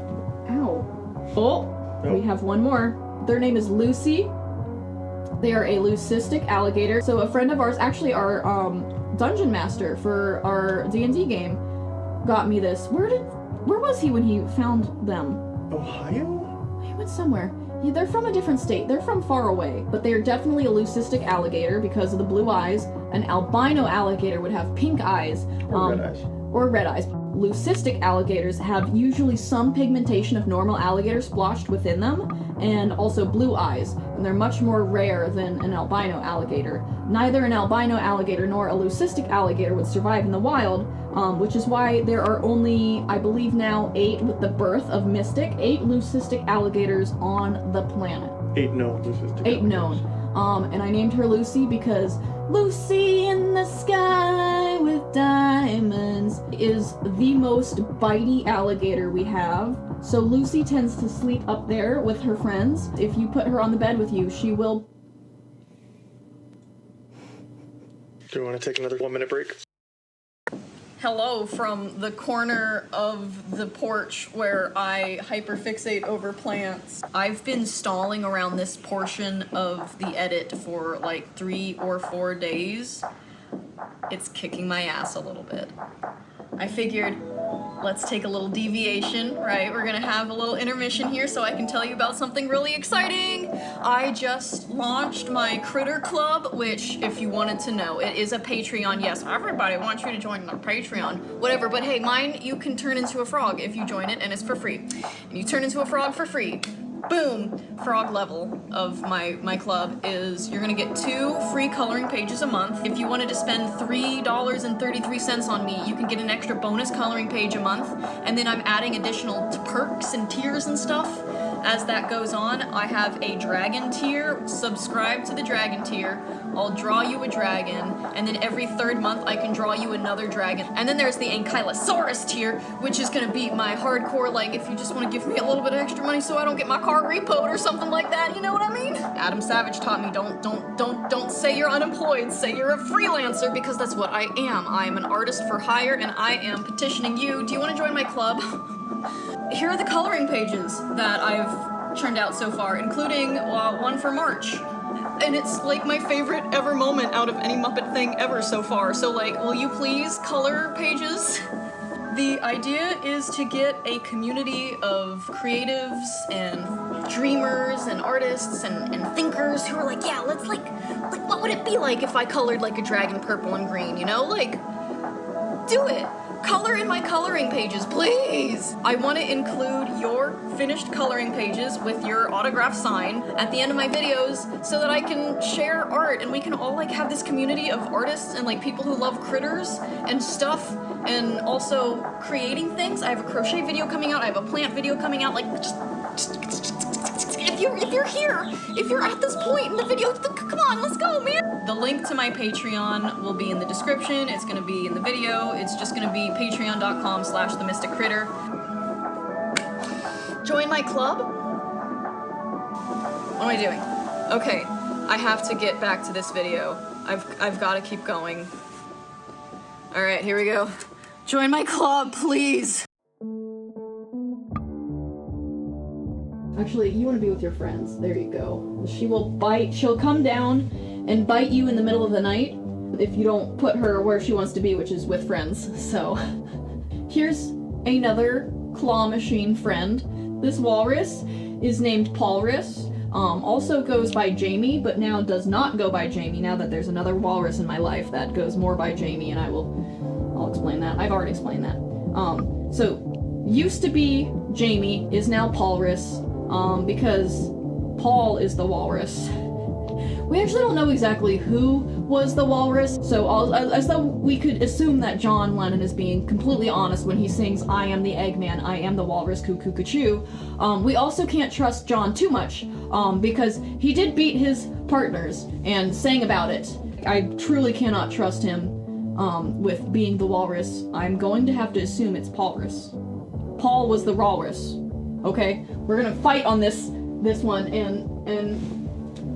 Ow. Oh, we have one more. Their name is Lucy. They are a leucistic alligator. So a friend of ours, actually our dungeon master for our D&D game, got me this. Where was he when he found them? Ohio? He went somewhere. Yeah, they're from a different state. They're from far away, but they are definitely a leucistic alligator because of the blue eyes. An albino alligator would have pink eyes. Or red eyes. Or red eyes. Leucistic alligators have usually some pigmentation of normal alligator splotched within them, and also blue eyes, and they're much more rare than an albino alligator. Neither an albino alligator nor a leucistic alligator would survive in the wild, which is why there are only, I believe now, 8 with the birth of Mystic, 8 leucistic alligators on the planet. 8 known Lucy's together. 8 known. And I named her Lucy because Lucy in the sky with diamonds is the most bitey alligator we have. So Lucy tends to sleep up there with her friends. If you put her on the bed with you, she will... Do you want to take another 1-minute break? Hello from the corner of the porch where I hyperfixate over plants. I've been stalling around this portion of the edit for like 3 or 4 days. It's kicking my ass a little bit. I figured, let's take a little deviation, right? We're gonna have a little intermission here so I can tell you about something really exciting. I just launched my Critter Club, which, if you wanted to know, it is a Patreon. Yes, everybody wants you to join their Patreon. Whatever, but hey, mine, you can turn into a frog if you join it, and it's for free. And you turn into a frog for free. Boom! Frog level of my club is you're gonna get 2 free coloring pages a month. If you wanted to spend $3.33 on me, you can get an extra bonus coloring page a month. And then I'm adding additional perks and tiers and stuff as that goes on. I have a dragon tier. Subscribe to the dragon tier. I'll draw you a dragon, and then every 3rd month I can draw you another dragon. And then there's the Ankylosaurus tier, which is gonna be my hardcore, like, if you just wanna give me a little bit of extra money so I don't get my car repoed or something like that, you know what I mean? Adam Savage taught me, don't say you're unemployed, say you're a freelancer, because that's what I am. I am an artist for hire, and I am petitioning you. Do you wanna join my club? Here are the coloring pages that I've churned out so far, including one for March. And it's like my favorite ever moment out of any Muppet thing ever so far. So like, will you please color pages? The idea is to get a community of creatives and dreamers and artists and thinkers who are like, yeah, let's like what would it be like if I colored like a dragon purple and green, you know? Like, do it. Color in my coloring pages, please! I want to include your finished coloring pages with your autograph sign at the end of my videos so that I can share art and we can all like have this community of artists and like people who love critters and stuff and also creating things. I have a crochet video coming out, I have a plant video coming out, like if you're here, if you're at this point in the video, come on, let's go, man! The link to my Patreon will be in the description, it's gonna be in the video, it's just gonna be patreon.com/TheMysticCritter. Join my club? What am I doing? Okay, I have to get back to this video. I've gotta keep going. Alright, here we go. Join my club, please! Actually, you want to be with your friends. There you go. She will bite. She'll come down and bite you in the middle of the night if you don't put her where she wants to be, which is with friends. So, here's another claw machine friend. This walrus is named Paulrus. Also goes by Jamie, but now does not go by Jamie now that there's another walrus in my life that goes more by Jamie, and I'll explain that. I've already explained that. So, used to be Jamie, is now Paulrus. Because Paul is the walrus. We actually don't know exactly who was the walrus, so as though we could assume that John Lennon is being completely honest when he sings I am the Eggman, I am the walrus, cuckoo cuckoo. We also can't trust John too much, because he did beat his partners and sang about it. I truly cannot trust him with being the walrus. I'm going to have to assume it's Paulrus. Paul was the walrus. Okay, we're gonna fight on this one, and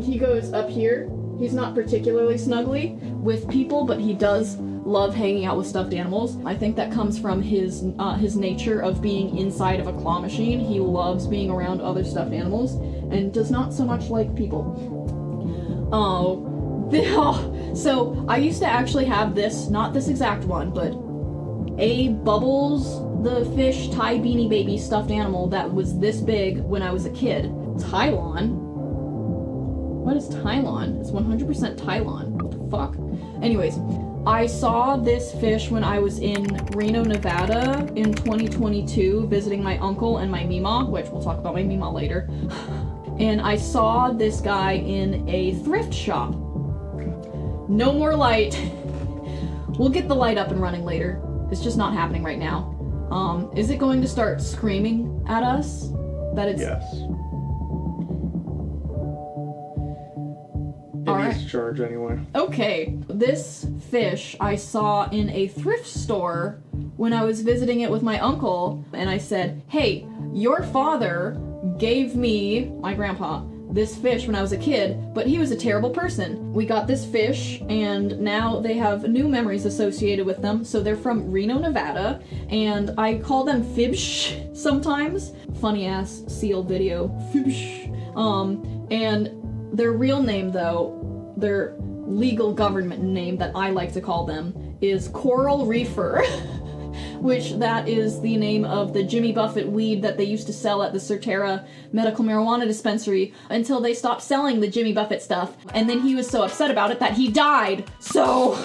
he goes up here. He's not particularly snuggly with people, but he does love hanging out with stuffed animals. I think that comes from his nature of being inside of a claw machine. He loves being around other stuffed animals and does not so much like people. So I used to actually have this, not this exact one, but a Bubbles the Fish Thai Beanie Baby stuffed animal that was this big when I was a kid. Tylon? What is Tylon? It's 100% Tylon. What the fuck? Anyways, I saw this fish when I was in Reno, Nevada in 2022 visiting my uncle and my Meemaw, which we'll talk about my Meemaw later. And I saw this guy in a thrift shop. No more light. We'll get the light up and running later. It's just not happening right now. Is it going to start screaming at us? That it's... Yes. price charge anyway? Okay, this fish I saw in a thrift store when I was visiting it with my uncle, and I said, hey, your father gave me, my grandpa, this fish when I was a kid, but he was a terrible person. We got this fish, and now they have new memories associated with them. So they're from Reno, Nevada, and I call them Fibsh sometimes. Funny ass seal video, Fibsh. And their real name though, their legal government name that I like to call them is Coral Reefer. Which that is the name of the Jimmy Buffett weed that they used to sell at the Certera medical marijuana dispensary until they stopped selling the Jimmy Buffett stuff. And then he was so upset about it that he died. So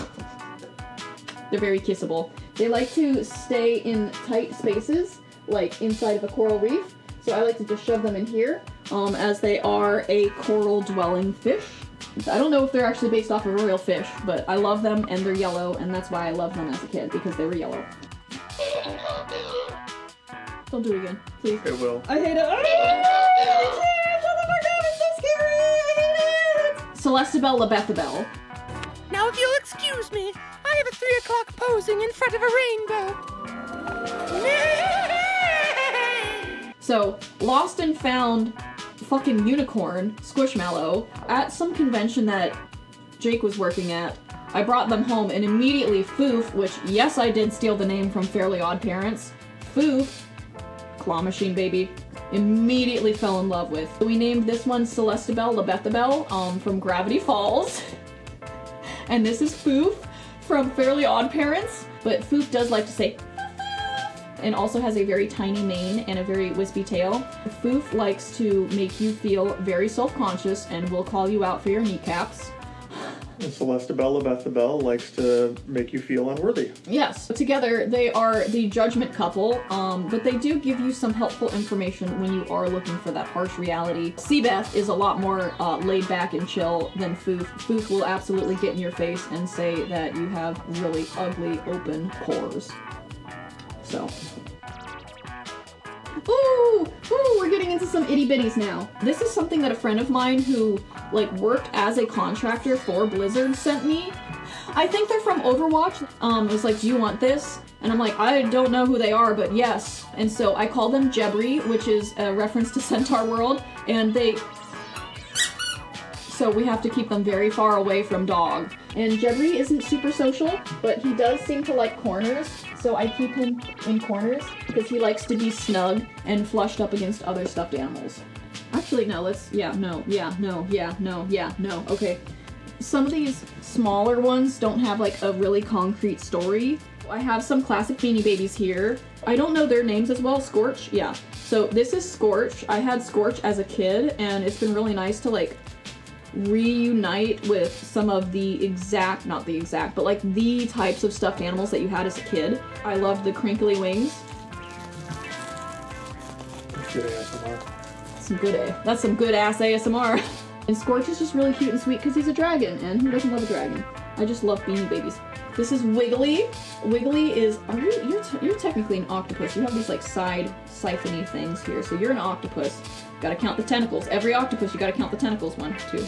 they're very kissable. They like to stay in tight spaces, like inside of a coral reef. So I like to just shove them in here, as they are a coral dwelling fish. I don't know if they're actually based off of a real fish, but I love them and they're yellow, and that's why I loved them as a kid, because they were yellow. Don't do it again, please. It will. I hate it. I hate it! Shut the fuck up, it's so scary! I hate it! Celestabelle Labethabelle. Now, if you'll excuse me, I have a 3 o'clock posing in front of a rainbow. So, lost and found fucking unicorn, Squishmallow, at some convention that Jake was working at. I brought them home, and immediately Foof, which, yes, I did steal the name from Fairly Odd Parents, Foof, claw machine baby, immediately fell in love with. We named this one Celestabelle Labethabelle, from Gravity Falls. And this is Foof from Fairly Odd Parents, but Foof does like to say and also has a very tiny mane and a very wispy tail. Foof likes to make you feel very self-conscious and will call you out for your kneecaps. And Celestabelle Labethabelle likes to make you feel unworthy. Yes. Together, they are the judgment couple, but they do give you some helpful information when you are looking for that harsh reality. Seabeth is a lot more laid back and chill than Foof. Foof will absolutely get in your face and say that you have really ugly open pores. So. Ooh, we're getting into some itty bitties now. This is something that a friend of mine who worked as a contractor for Blizzard sent me. I think they're from Overwatch. It was like, do you want this? And I'm like, I don't know who they are, but yes. And so I call them Jebri, which is a reference to Centaur World, and so we have to keep them very far away from dog. And Jebri isn't super social, but he does seem to like corners, so I keep him in corners because he likes to be snug and flushed up against other stuffed animals. Actually, no, okay. Some of these smaller ones don't have a really concrete story. I have some classic Beanie Babies here. I don't know their names as well. Scorch, yeah. So this is Scorch. I had Scorch as a kid, and it's been really nice to reunite with some of the not the exact, but the types of stuffed animals that you had as a kid. I loved the crinkly wings. Good ASMR. That's some good ass ASMR. And Scorch is just really cute and sweet because he's a dragon, and who doesn't love a dragon? I just love Beanie Babies. This is Wiggly. Wiggly is, you're technically an octopus. You have these side siphony things here, so you're an octopus. Gotta count the tentacles. Every octopus, you gotta count the tentacles. 1, 2.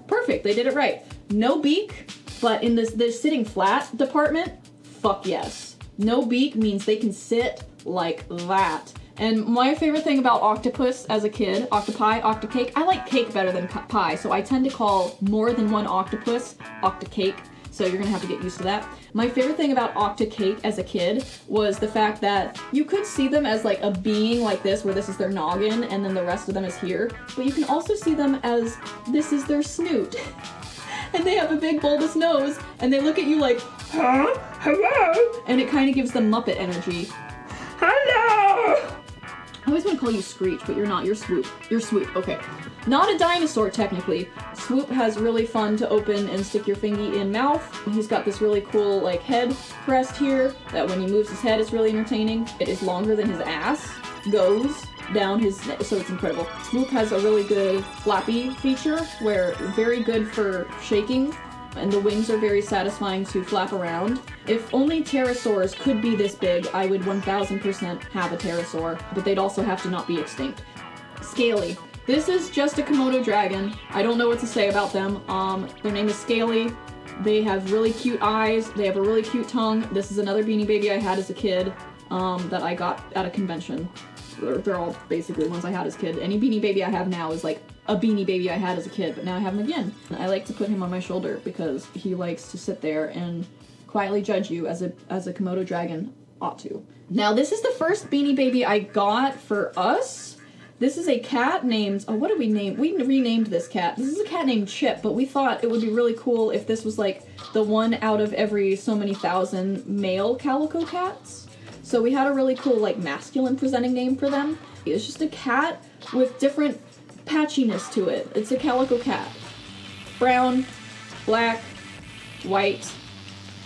Perfect, they did it right. No beak, but in this sitting flat department, fuck yes. No beak means they can sit like that. And my favorite thing about octopus as a kid, octopi, octocake, I like cake better than pie, so I tend to call more than one octopus octocake. So you're gonna have to get used to that. My favorite thing about octocake as a kid was the fact that you could see them as a being like this, where this is their noggin and then the rest of them is here. But you can also see them as this is their snoot. And they have a big bulbous nose and they look at you like, huh? Hello? And it kind of gives them Muppet energy. Hello! I always want to call you Screech, but you're not. You're Swoop. You're Swoop. Okay. Not a dinosaur, technically. Swoop has really fun to open and stick your fingy in mouth. He's got this really cool, head crest here that when he moves his head is really entertaining. It is longer than his ass goes down his neck, so it's incredible. Swoop has a really good flappy feature where very good for shaking, and the wings are very satisfying to flap around. If only pterosaurs could be this big, I would 1000% have a pterosaur, but they'd also have to not be extinct. Scaly. This is just a Komodo dragon. I don't know what to say about them. Their name is Scaly. They have really cute eyes. They have a really cute tongue. This is another Beanie Baby I had as a kid that I got at a convention. They're all basically ones I had as a kid. Any Beanie Baby I have now is like a Beanie Baby I had as a kid, but now I have him again. I like to put him on my shoulder because he likes to sit there and quietly judge you as a Komodo dragon ought to. Now this is the first Beanie Baby I got for us. This is a cat named, oh, what did we name? We renamed this cat. This is a cat named Chip, but we thought it would be really cool if this was like the one out of every so many thousand male calico cats. So we had a really cool like masculine presenting name for them. It's just a cat with different patchiness to it. It's a calico cat. Brown, black, white.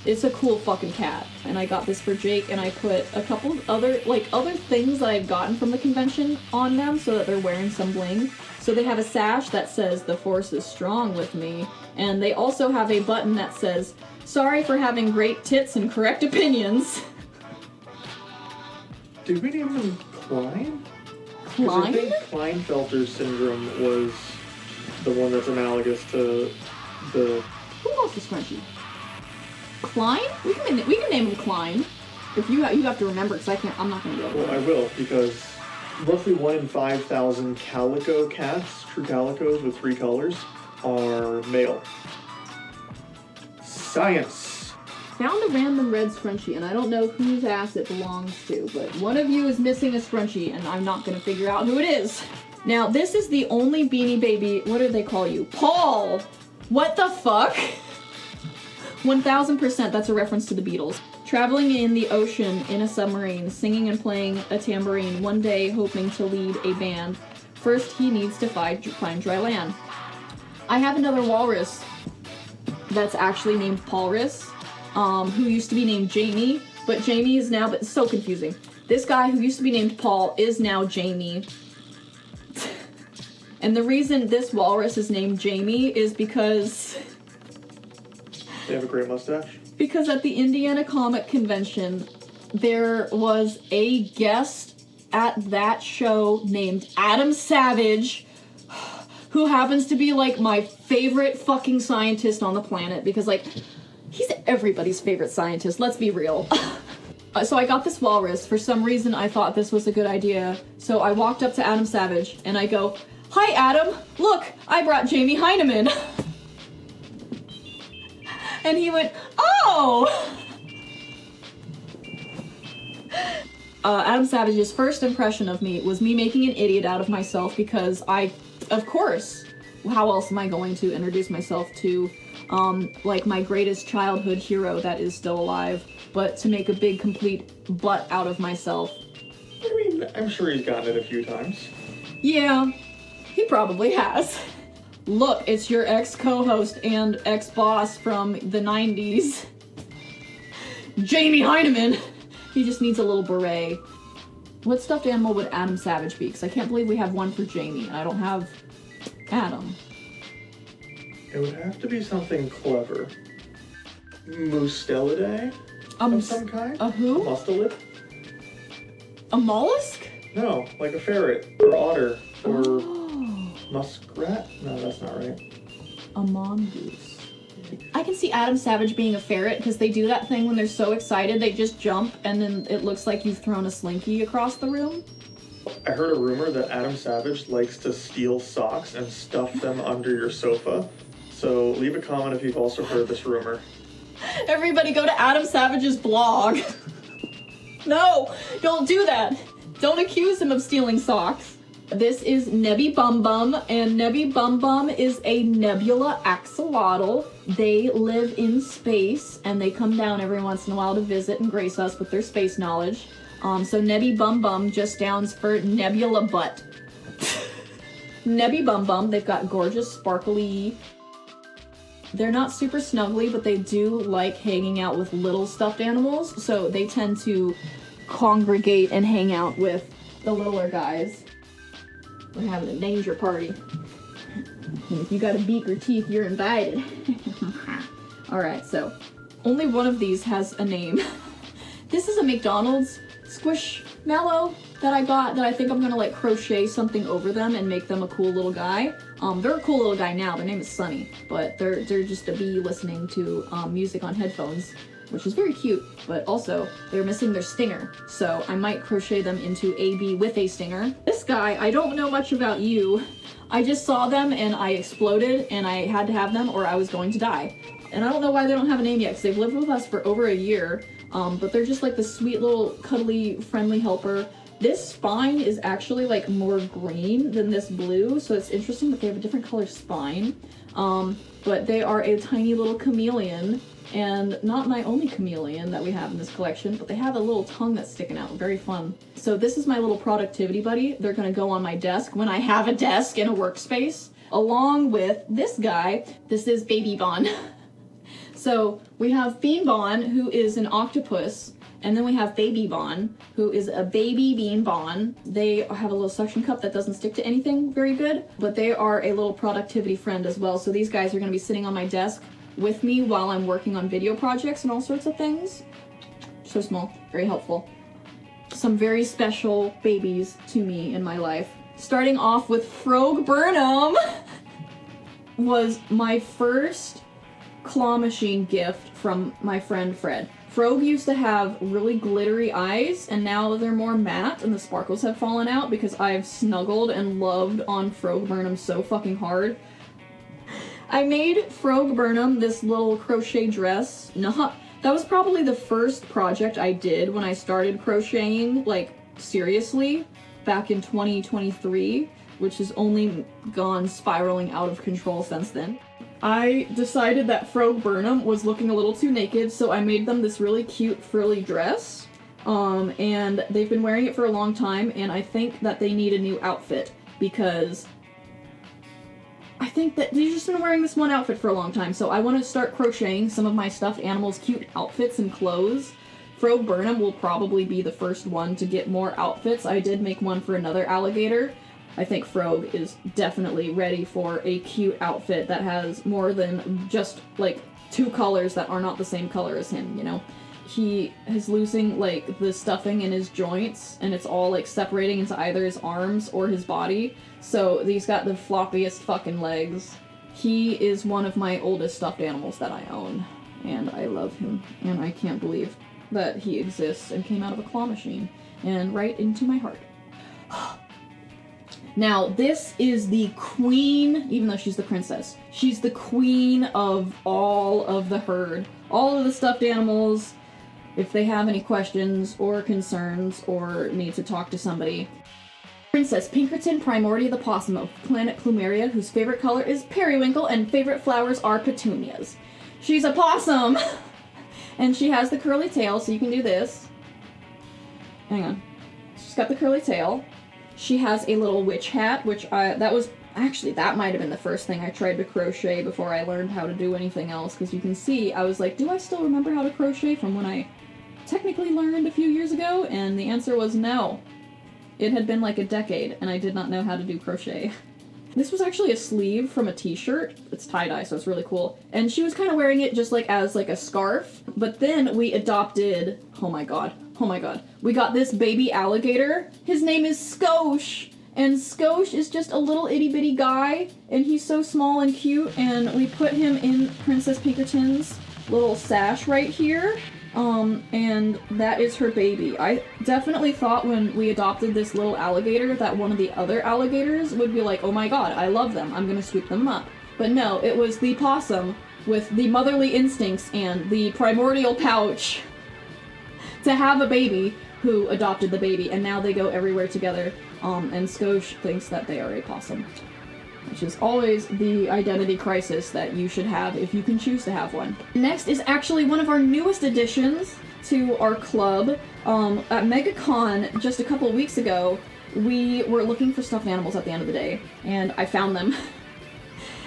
It's a cool fucking cat. And I got this for Jake, and I put a couple of other things that I've gotten from the convention on them so that they're wearing some bling. So they have a sash that says, "The Force is strong with me." And they also have a button that says, "Sorry for having great tits and correct opinions." Did we name them Klein? Klein? I think Klinefelter syndrome was the one that's analogous to the... Who lost the scrunchie? Klein? We can name him Klein. If you have to remember, because I'm not going to be able to. Well, I will, because roughly 1 in 5,000 calico cats, true calicos with 3 colors, are male. Science! Found a random red scrunchie, and I don't know whose ass it belongs to, but one of you is missing a scrunchie, and I'm not going to figure out who it is. Now, this is the only Beanie Baby... What do they call you? Paul! What the fuck? 1000% that's a reference to the Beatles. Traveling in the ocean in a submarine, singing and playing a tambourine, one day hoping to lead a band. First, he needs to find dry land. I have another walrus that's actually named Paulrus, who used to be named Jamie, but Jamie is now, but it's so confusing. This guy who used to be named Paul is now Jamie. And the reason this walrus is named Jamie is because... They have a great mustache? Because at the Indiana Comic Convention, there was a guest at that show named Adam Savage, who happens to be, like, my favorite fucking scientist on the planet, because, like, he's everybody's favorite scientist, let's be real. So I got this walrus. For some reason, I thought this was a good idea. So I walked up to Adam Savage, and I go, "Hi, Adam. Look, I brought Jamie Heineman." And he went, "Oh!" Adam Savage's first impression of me was me making an idiot out of myself because of course, how else am I going to introduce myself to, like, my greatest childhood hero that is still alive, but to make a big, complete butt out of myself. I mean, I'm sure he's gotten it a few times. Yeah, he probably has. Look, it's your ex-co-host and ex-boss from the 90s. Jamie Heineman! He just needs a little beret. What stuffed animal would Adam Savage be? Because I can't believe we have one for Jamie, and I don't have Adam. It would have to be something clever. Mustelidae? Of some kind? A who? A mustelid? A mollusk? No, like a ferret, or otter, or muskrat? No, that's not right. A mongoose. I can see Adam Savage being a ferret because they do that thing when they're so excited they just jump and then it looks like you've thrown a slinky across the room. I heard a rumor that Adam Savage likes to steal socks and stuff them under your sofa. So leave a comment if you've also heard this rumor. Everybody go to Adam Savage's blog. No, don't do that. Don't accuse him of stealing socks. This is Nebby Bum Bum, and Nebby Bum Bum is a nebula axolotl. They live in space, and they come down every once in a while to visit and grace us with their space knowledge. So Nebby Bum Bum just stands for nebula butt. Nebby Bum Bum, they've got gorgeous, sparkly... They're not super snuggly, but they do like hanging out with little stuffed animals, so they tend to congregate and hang out with the littler guys. We're having a danger party. And if you got a beak or teeth, you're invited. Alright, so only one of these has a name. This is a McDonald's Squishmallow. that I got that I think I'm gonna like crochet something over them and make them a cool little guy. They're a cool little guy now. Their name is Sunny, but they're just a bee listening to music on headphones, which is very cute, but also they're missing their stinger, so I might crochet them into a bee with a stinger. This guy, I don't know much about you. I just saw them and I exploded and I had to have them or I was going to die. And I don't know why they don't have a name yet, because they've lived with us for over a year, but they're just like the sweet little cuddly friendly helper. This spine is actually like more green than this blue, so it's interesting that they have a different color spine. But they are a tiny little chameleon, and not my only chameleon that we have in this collection, but they have a little tongue that's sticking out. Very fun. So this is my little productivity buddy. They're gonna go on my desk when I have a desk and a workspace, along with this guy. This is Baby Bon. So we have Bean Bon, who is an octopus, and then we have Baby Bon, who is a baby Bean Bon. They have a little suction cup that doesn't stick to anything very good, but they are a little productivity friend as well. So these guys are gonna be sitting on my desk with me while I'm working on video projects and all sorts of things. So small, very helpful. Some very special babies to me in my life. Starting off with Frog Burnham was my first claw machine gift from my friend Fred. Frog used to have really glittery eyes, and now they're more matte and the sparkles have fallen out because I've snuggled and loved on Frog Burnham so fucking hard. I made Frog Burnham this little crochet dress. That was probably the first project I did when I started crocheting, like, seriously, back in 2023, which has only gone spiraling out of control since then. I decided that Frog Burnham was looking a little too naked, so I made them this really cute frilly dress, and they've been wearing it for a long time, and I think that they need a new outfit, because I think that they've just been wearing this one outfit for a long time, so I want to start crocheting some of my stuffed animals' cute outfits and clothes. Frog Burnham will probably be the first one to get more outfits. I did make one for another alligator. I think Frog is definitely ready for a cute outfit that has more than just, like, 2 colors that are not the same color as him, you know? He is losing, like, the stuffing in his joints, and it's all, like, separating into either his arms or his body. So he's got the floppiest fucking legs. He is one of my oldest stuffed animals that I own, and I love him, and I can't believe that he exists and came out of a claw machine, and right into my heart. Now, this is the queen, even though she's the princess, she's the queen of all of the herd. All of the stuffed animals, if they have any questions or concerns or need to talk to somebody. Princess Pinkerton Primordia the Possum of planet Plumeria, whose favorite color is periwinkle and favorite flowers are petunias. She's a possum! And she has the curly tail, so you can do this. Hang on. She's got the curly tail. She has a little witch hat, which that might have been the first thing I tried to crochet before I learned how to do anything else, because you can see, I was like, do I still remember how to crochet from when I technically learned a few years ago? And the answer was no. It had been like a decade, and I did not know how to do crochet. This was actually a sleeve from a t-shirt. It's tie-dye, so it's really cool. And she was kind of wearing it just like as like a scarf, but then we adopted, oh my god, we got this baby alligator. His name is Skosh, and Skosh is just a little itty-bitty guy, and he's so small and cute, and we put him in Princess Pinkerton's little sash right here. And that is her baby. I definitely thought when we adopted this little alligator that one of the other alligators would be like, oh my god, I love them, I'm gonna sweep them up. But no, it was the possum with the motherly instincts and the primordial pouch to have a baby who adopted the baby, and now they go everywhere together, and Skosh thinks that they are a possum. Which is always the identity crisis that you should have if you can choose to have one. Next is actually one of our newest additions to our club. At MegaCon just a couple of weeks ago, we were looking for stuffed animals at the end of the day, and I found them.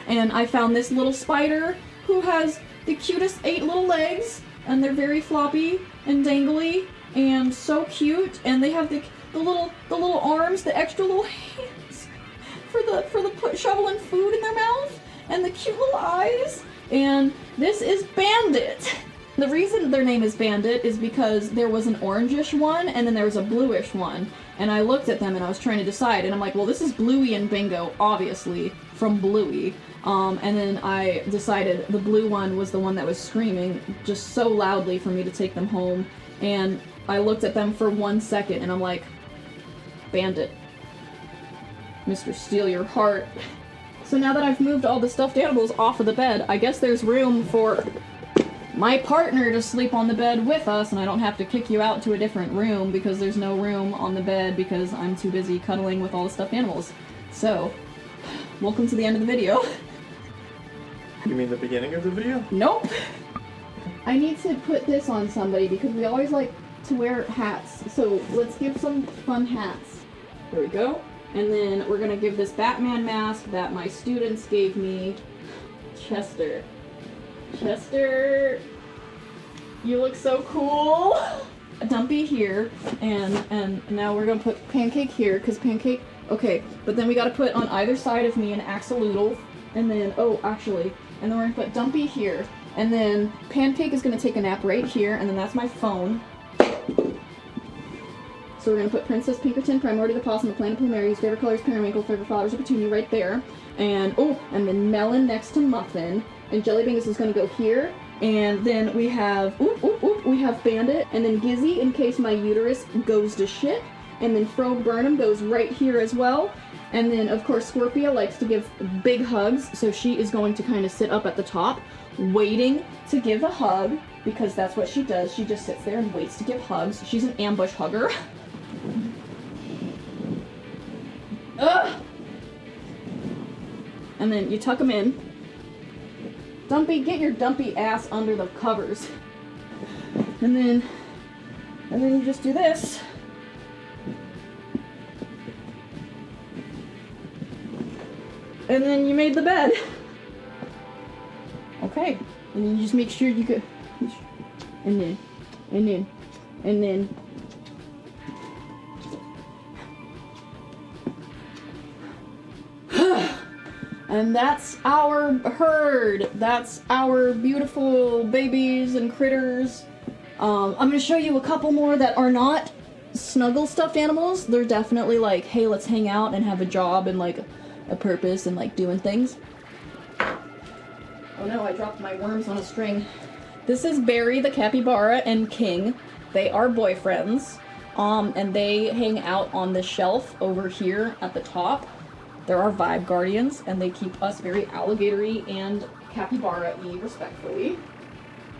And I found this little spider who has the cutest 8 little legs, and they're very floppy and dangly and so cute, and they have the little arms, the extra little hands for the shoveling food in their mouth, and the cute little eyes. And this is Bandit. The reason their name is Bandit is because there was an orangish one and then there was a bluish one. And I looked at them and I was trying to decide, and I'm like, well, this is Bluey and Bingo, obviously, from Bluey. And then I decided the blue one was the one that was screaming just so loudly for me to take them home. And I looked at them for 1 second and I'm like, Bandit. Mr. Steal Your Heart. So now that I've moved all the stuffed animals off of the bed, I guess there's room for my partner to sleep on the bed with us, and I don't have to kick you out to a different room because there's no room on the bed because I'm too busy cuddling with all the stuffed animals. So, welcome to the end of the video. You mean the beginning of the video? Nope. I need to put this on somebody because we always like to wear hats. So let's give some fun hats. There we go. And then we're gonna give this Batman mask that my students gave me. Chester. Chester, you look so cool. Dumpy here, and now we're gonna put Pancake here, because Pancake, okay, but then we gotta put on either side of me an axolotl, and then, oh, actually, and then we're gonna put Dumpy here, and then Pancake is gonna take a nap right here, and then that's my phone. So we're gonna put Princess Pinkerton, Primordia the Possum, the Planet Plumeria, whose favorite color is periwinkle, favorite flowers are petunia right there, and, oh, and then Melon next to Muffin. And Jellybingus is going to go here, and then we have, we have Bandit, and then Gizzy in case my uterus goes to shit, and then Fro Burnham goes right here as well, and then of course Scorpia likes to give big hugs, so she is going to kind of sit up at the top, waiting to give a hug, because that's what she does, she just sits there and waits to give hugs. She's an ambush hugger. Ugh! And then you tuck them in. Dumpy, get your dumpy ass under the covers. And then you just do this. And then you made the bed. Okay. And then you just make sure you could, and then. And that's our herd. That's our beautiful babies and critters. I'm gonna show you a couple more that are not snuggle stuffed animals. They're definitely like, hey, let's hang out and have a job and like a purpose and like doing things. Oh no, I dropped my worms on a string. This is Barry the capybara and King. They are boyfriends. And they hang out on the shelf over here at the top. They're our vibe guardians, and they keep us very alligatory and capybara-y, respectfully.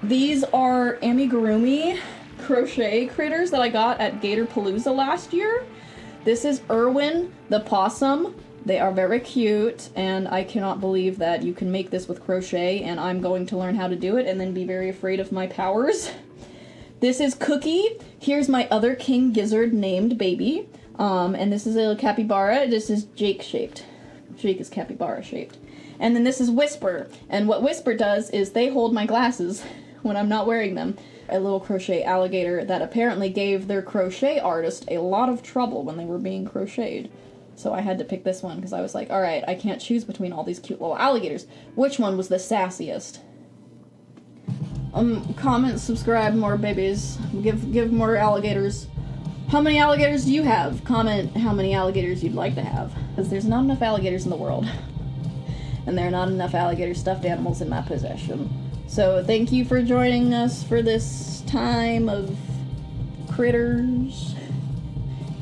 These are amigurumi crochet critters that I got at Gatorpalooza last year. This is Irwin the possum. They are very cute, and I cannot believe that you can make this with crochet, and I'm going to learn how to do it and then be very afraid of my powers. This is Cookie. Here's my other king gizzard named Baby. And this is a capybara. This is Jake-shaped. Jake is capybara-shaped. And then this is Whisper. And what Whisper does is they hold my glasses when I'm not wearing them. A little crochet alligator that apparently gave their crochet artist a lot of trouble when they were being crocheted. So I had to pick this one because I was like, alright, I can't choose between all these cute little alligators. Which one was the sassiest? Comment, subscribe, more babies. Give more alligators. How many alligators do you have? Comment how many alligators you'd like to have. Because there's not enough alligators in the world. And there are not enough alligator stuffed animals in my possession. So thank you for joining us for this time of critters.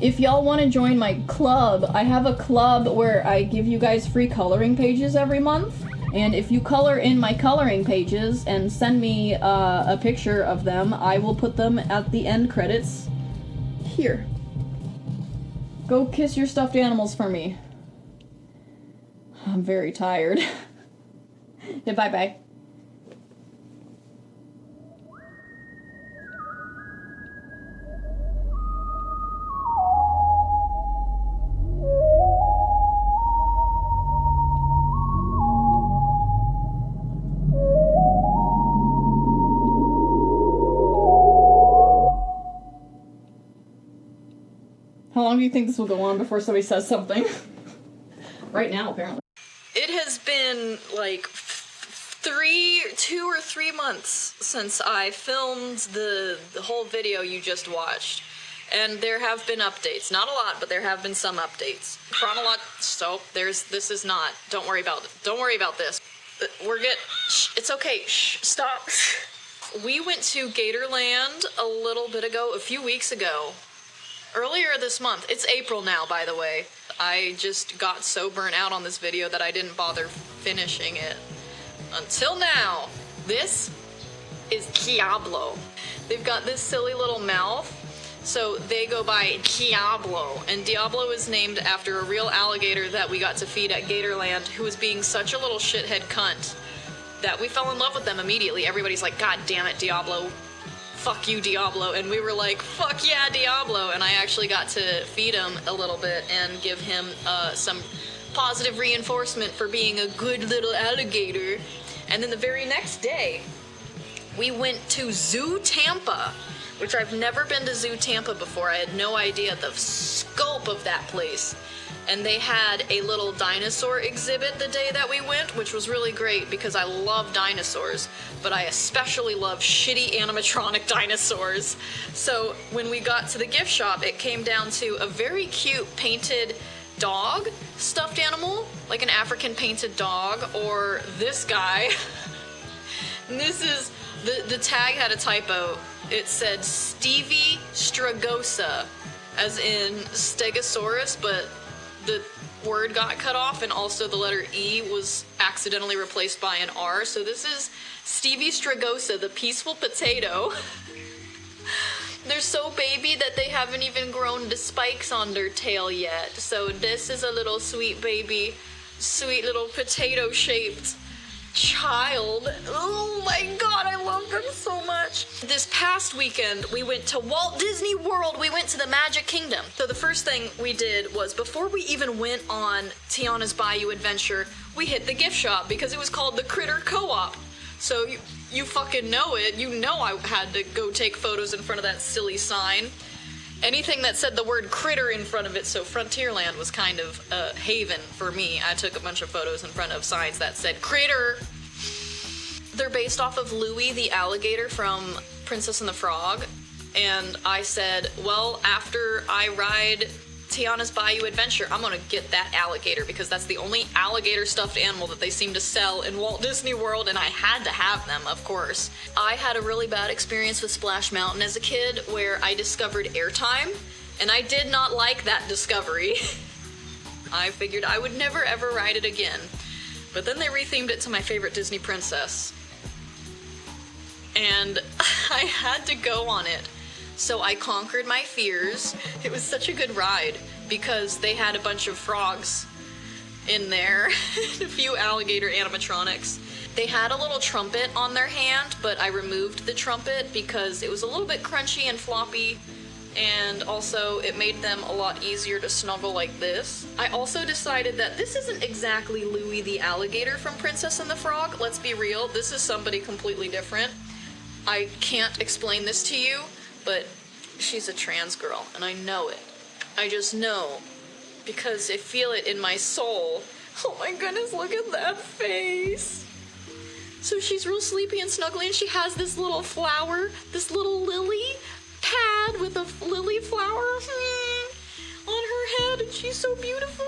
If y'all want to join my club, I have a club where I give you guys free coloring pages every month. And if you color in my coloring pages and send me a picture of them, I will put them at the end credits. Here. Go kiss your stuffed animals for me. I'm very tired. Yeah, bye-bye. How long do you think this will go on before somebody says something? Right now, apparently. It has been like 2 or 3 months since I filmed the whole video you just watched. And there have been updates. Not a lot, but there have been some updates. This is not. Don't worry about it. Don't worry about this. It's okay. Shh, stop. We went to Gatorland a few weeks ago. Earlier this month. It's April now, by the way. I just got so burnt out on this video that I didn't bother finishing it. Until now. This is Diablo. They've got this silly little mouth, so they go by Diablo. And Diablo is named after a real alligator that we got to feed at Gatorland, who was being such a little shithead cunt that we fell in love with them immediately. Everybody's like, God damn it, Diablo. Fuck you, Diablo. And we were like, fuck yeah, Diablo. And I actually got to feed him a little bit and give him some positive reinforcement for being a good little alligator. And then the very next day, we went to Zoo Tampa, which I've never been to Zoo Tampa before. I had no idea the scope of that place. And they had a little dinosaur exhibit the day that we went, which was really great because I love dinosaurs, but I especially love shitty animatronic dinosaurs. So when we got to the gift shop, it came down to a very cute painted dog stuffed animal, like an African painted dog, or this guy. And this is, the tag had a typo. It said Stevie Stregosa, as in Stegosaurus, but the word got cut off, and also the letter E was accidentally replaced by an R. So this is Stevie Stregosa, the peaceful potato. They're so baby that they haven't even grown to spikes on their tail yet. So this is a little sweet baby, sweet little potato-shaped child. Oh my god, I love them so much. This past weekend, we went to Walt Disney World. We went to the Magic Kingdom. So the first thing we did was, before we even went on Tiana's Bayou Adventure, we hit the gift shop because it was called the Critter Co-op. So you fucking know it. You know I had to go take photos in front of that silly sign. Anything that said the word critter in front of it, so Frontierland was kind of a haven for me. I took a bunch of photos in front of signs that said critter. They're based off of Louie the alligator from Princess and the Frog. And I said, well, after I ride Tiana's Bayou Adventure, I'm gonna get that alligator because that's the only alligator stuffed animal that they seem to sell in Walt Disney World, and I had to have them, of course. I had a really bad experience with Splash Mountain as a kid where I discovered airtime, and I did not like that discovery. I figured I would never ever ride it again. But then they rethemed it to my favorite Disney princess. And I had to go on it. So I conquered my fears. It was such a good ride because they had a bunch of frogs in there, a few alligator animatronics. They had a little trumpet on their hand, but I removed the trumpet because it was a little bit crunchy and floppy, and also it made them a lot easier to snuggle like this. I also decided that this isn't exactly Louie the alligator from Princess and the Frog. Let's be real, this is somebody completely different. I can't explain this to you, but she's a trans girl, and I know it. I just know, because I feel it in my soul. Oh my goodness, look at that face. So she's real sleepy and snuggly, and she has this little flower, this little lily pad with a lily flower on her head, and she's so beautiful.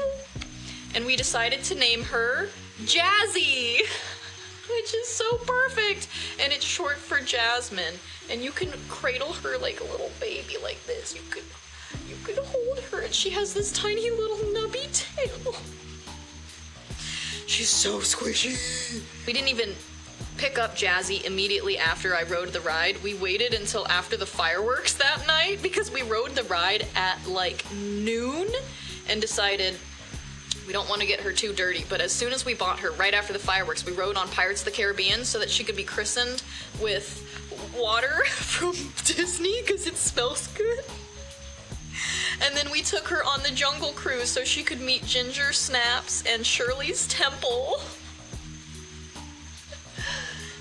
And we decided to name her Jazzy, which is so perfect, and it's short for Jasmine. And you can cradle her like a little baby like this. You could hold her, and she has this tiny little nubby tail. She's so squishy. We didn't even pick up Jazzy immediately after I rode the ride. We waited until after the fireworks that night because we rode the ride at like noon and decided we don't want to get her too dirty. But as soon as we bought her, right after the fireworks, we rode on Pirates of the Caribbean so that she could be christened with water from Disney because it smells good. And then we took her on the Jungle Cruise so she could meet Ginger Snaps and Shirley's Temple.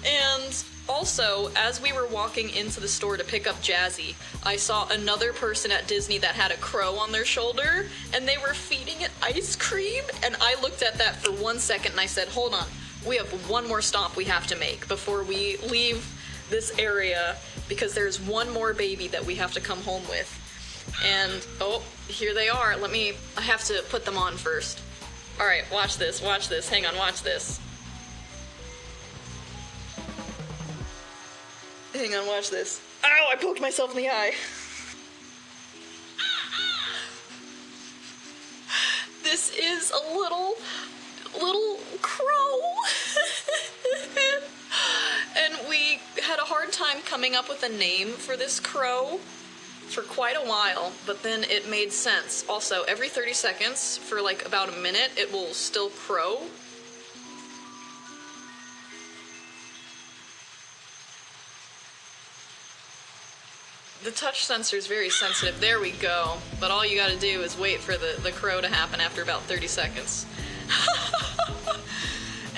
And also, as we were walking into the store to pick up Jazzy, I saw another person at Disney that had a crow on their shoulder, and they were feeding it ice cream, and I looked at that for 1 second and I said, hold on, we have one more stop we have to make before we leave this area, because there's one more baby that we have to come home with. And, oh, here they are. I have to put them on first. All right, watch this, hang on, watch this. Hang on, watch this. Ow, I poked myself in the eye. This is a little crow. And we had a hard time coming up with a name for this crow for quite a while, but then it made sense. Also, every 30 seconds for like about a minute, it will still crow. The touch sensor is very sensitive. There we go. But all you gotta do is wait for the crow to happen after about 30 seconds.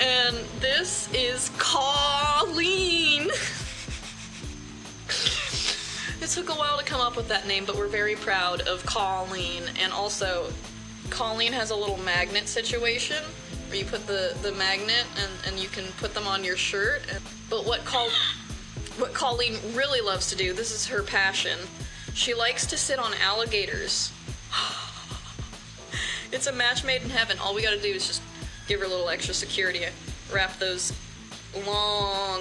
And this is Colleen. It took a while to come up with that name, but we're very proud of Colleen. And also, Colleen has a little magnet situation where you put the magnet and you can put them on your shirt. But what Colleen really loves to do, this is her passion, she likes to sit on alligators. It's a match made in heaven. All we gotta do is just give her a little extra security, wrap those long,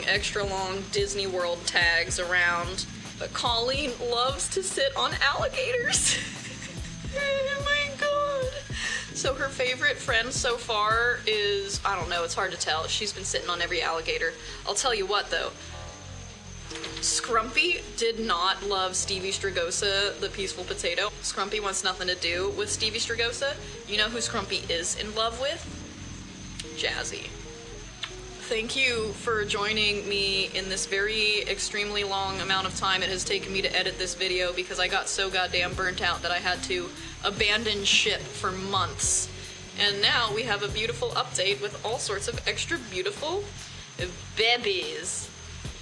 extra long Disney World tags around. But Colleen loves to sit on alligators. Oh my god. So her favorite friend so far is, I don't know, it's hard to tell. She's been sitting on every alligator. I'll tell you what though, Scrumpy did not love Stevie Strigosa, the peaceful potato. Scrumpy wants nothing to do with Stevie Strigosa. You know who Scrumpy is in love with? Jazzy. Thank you for joining me in this very extremely long amount of time it has taken me to edit this video, because I got so goddamn burnt out that I had to abandon ship for months. And now we have a beautiful update with all sorts of extra beautiful babies.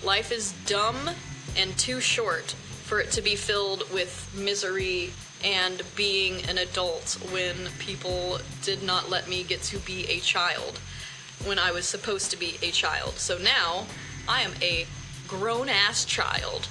Life is dumb and too short for it to be filled with misery and being an adult when people did not let me get to be a child when I was supposed to be a child. So now I am a grown-ass child.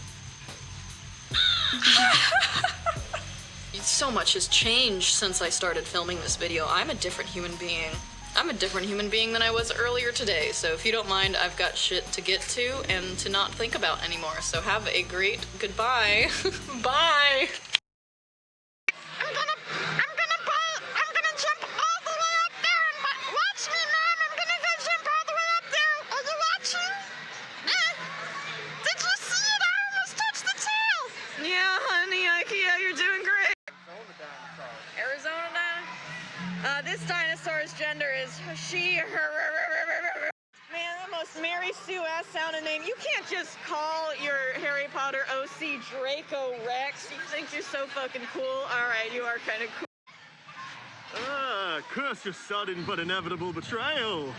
So much has changed since I started filming this video. I'm a different human being. I'm a different human being than I was earlier today. So if you don't mind, I've got shit to get to and to not think about anymore. So have a great goodbye. Bye. I'm gonna jump all the way up there and watch me, Mom. I'm gonna go jump all the way up there. Are you watching? Did you see it? I almost touched the tail. Yeah, honey, Ikea, you're doing great. Arizona dinosaur? This dinosaur's gender is she, her. Man, the most Mary Sue ass sounding name. You can't just call your Harry Potter OC Draco Rex. You think you're so fucking cool? Alright, you are kind of cool. Curse your sudden but inevitable betrayal.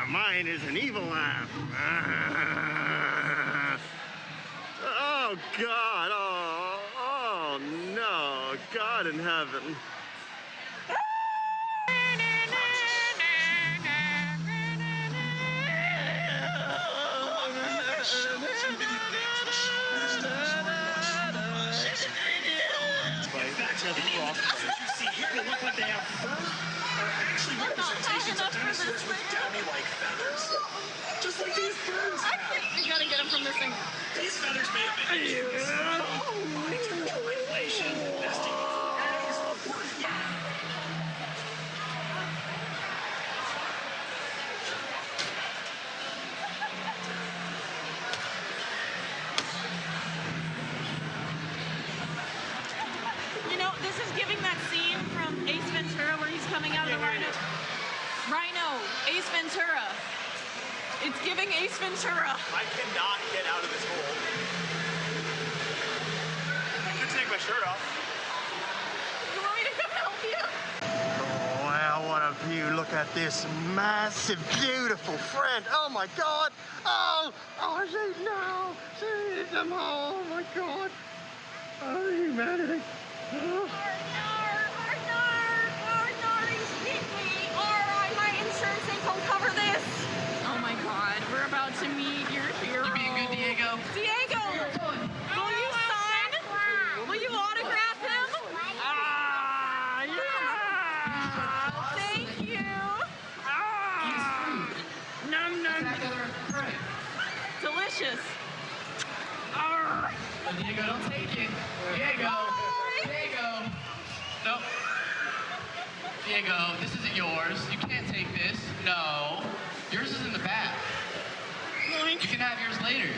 Mine is an evil laugh. Oh, God. Oh, no. God in heaven. Just like these birds. You gotta get him from this thing. These feathers may have been used inflation, investing. You know, this is giving that scene from Ace Ventura where he's coming out of the rhino. Ace Ventura. It's giving Ace Ventura. I cannot get out of this hole. I could take my shirt off. You want me to come help you? Oh, wow, what a view. Look at this massive, beautiful friend. Oh, my God. Oh, see them all. Oh, my God. Oh, humanity. Oh. He's hit me. Or my insurance ain't Diego, don't take it. Diego. Diego. Nope. Diego, this isn't yours. You can't take this. No. Yours is in the back. You can have yours later.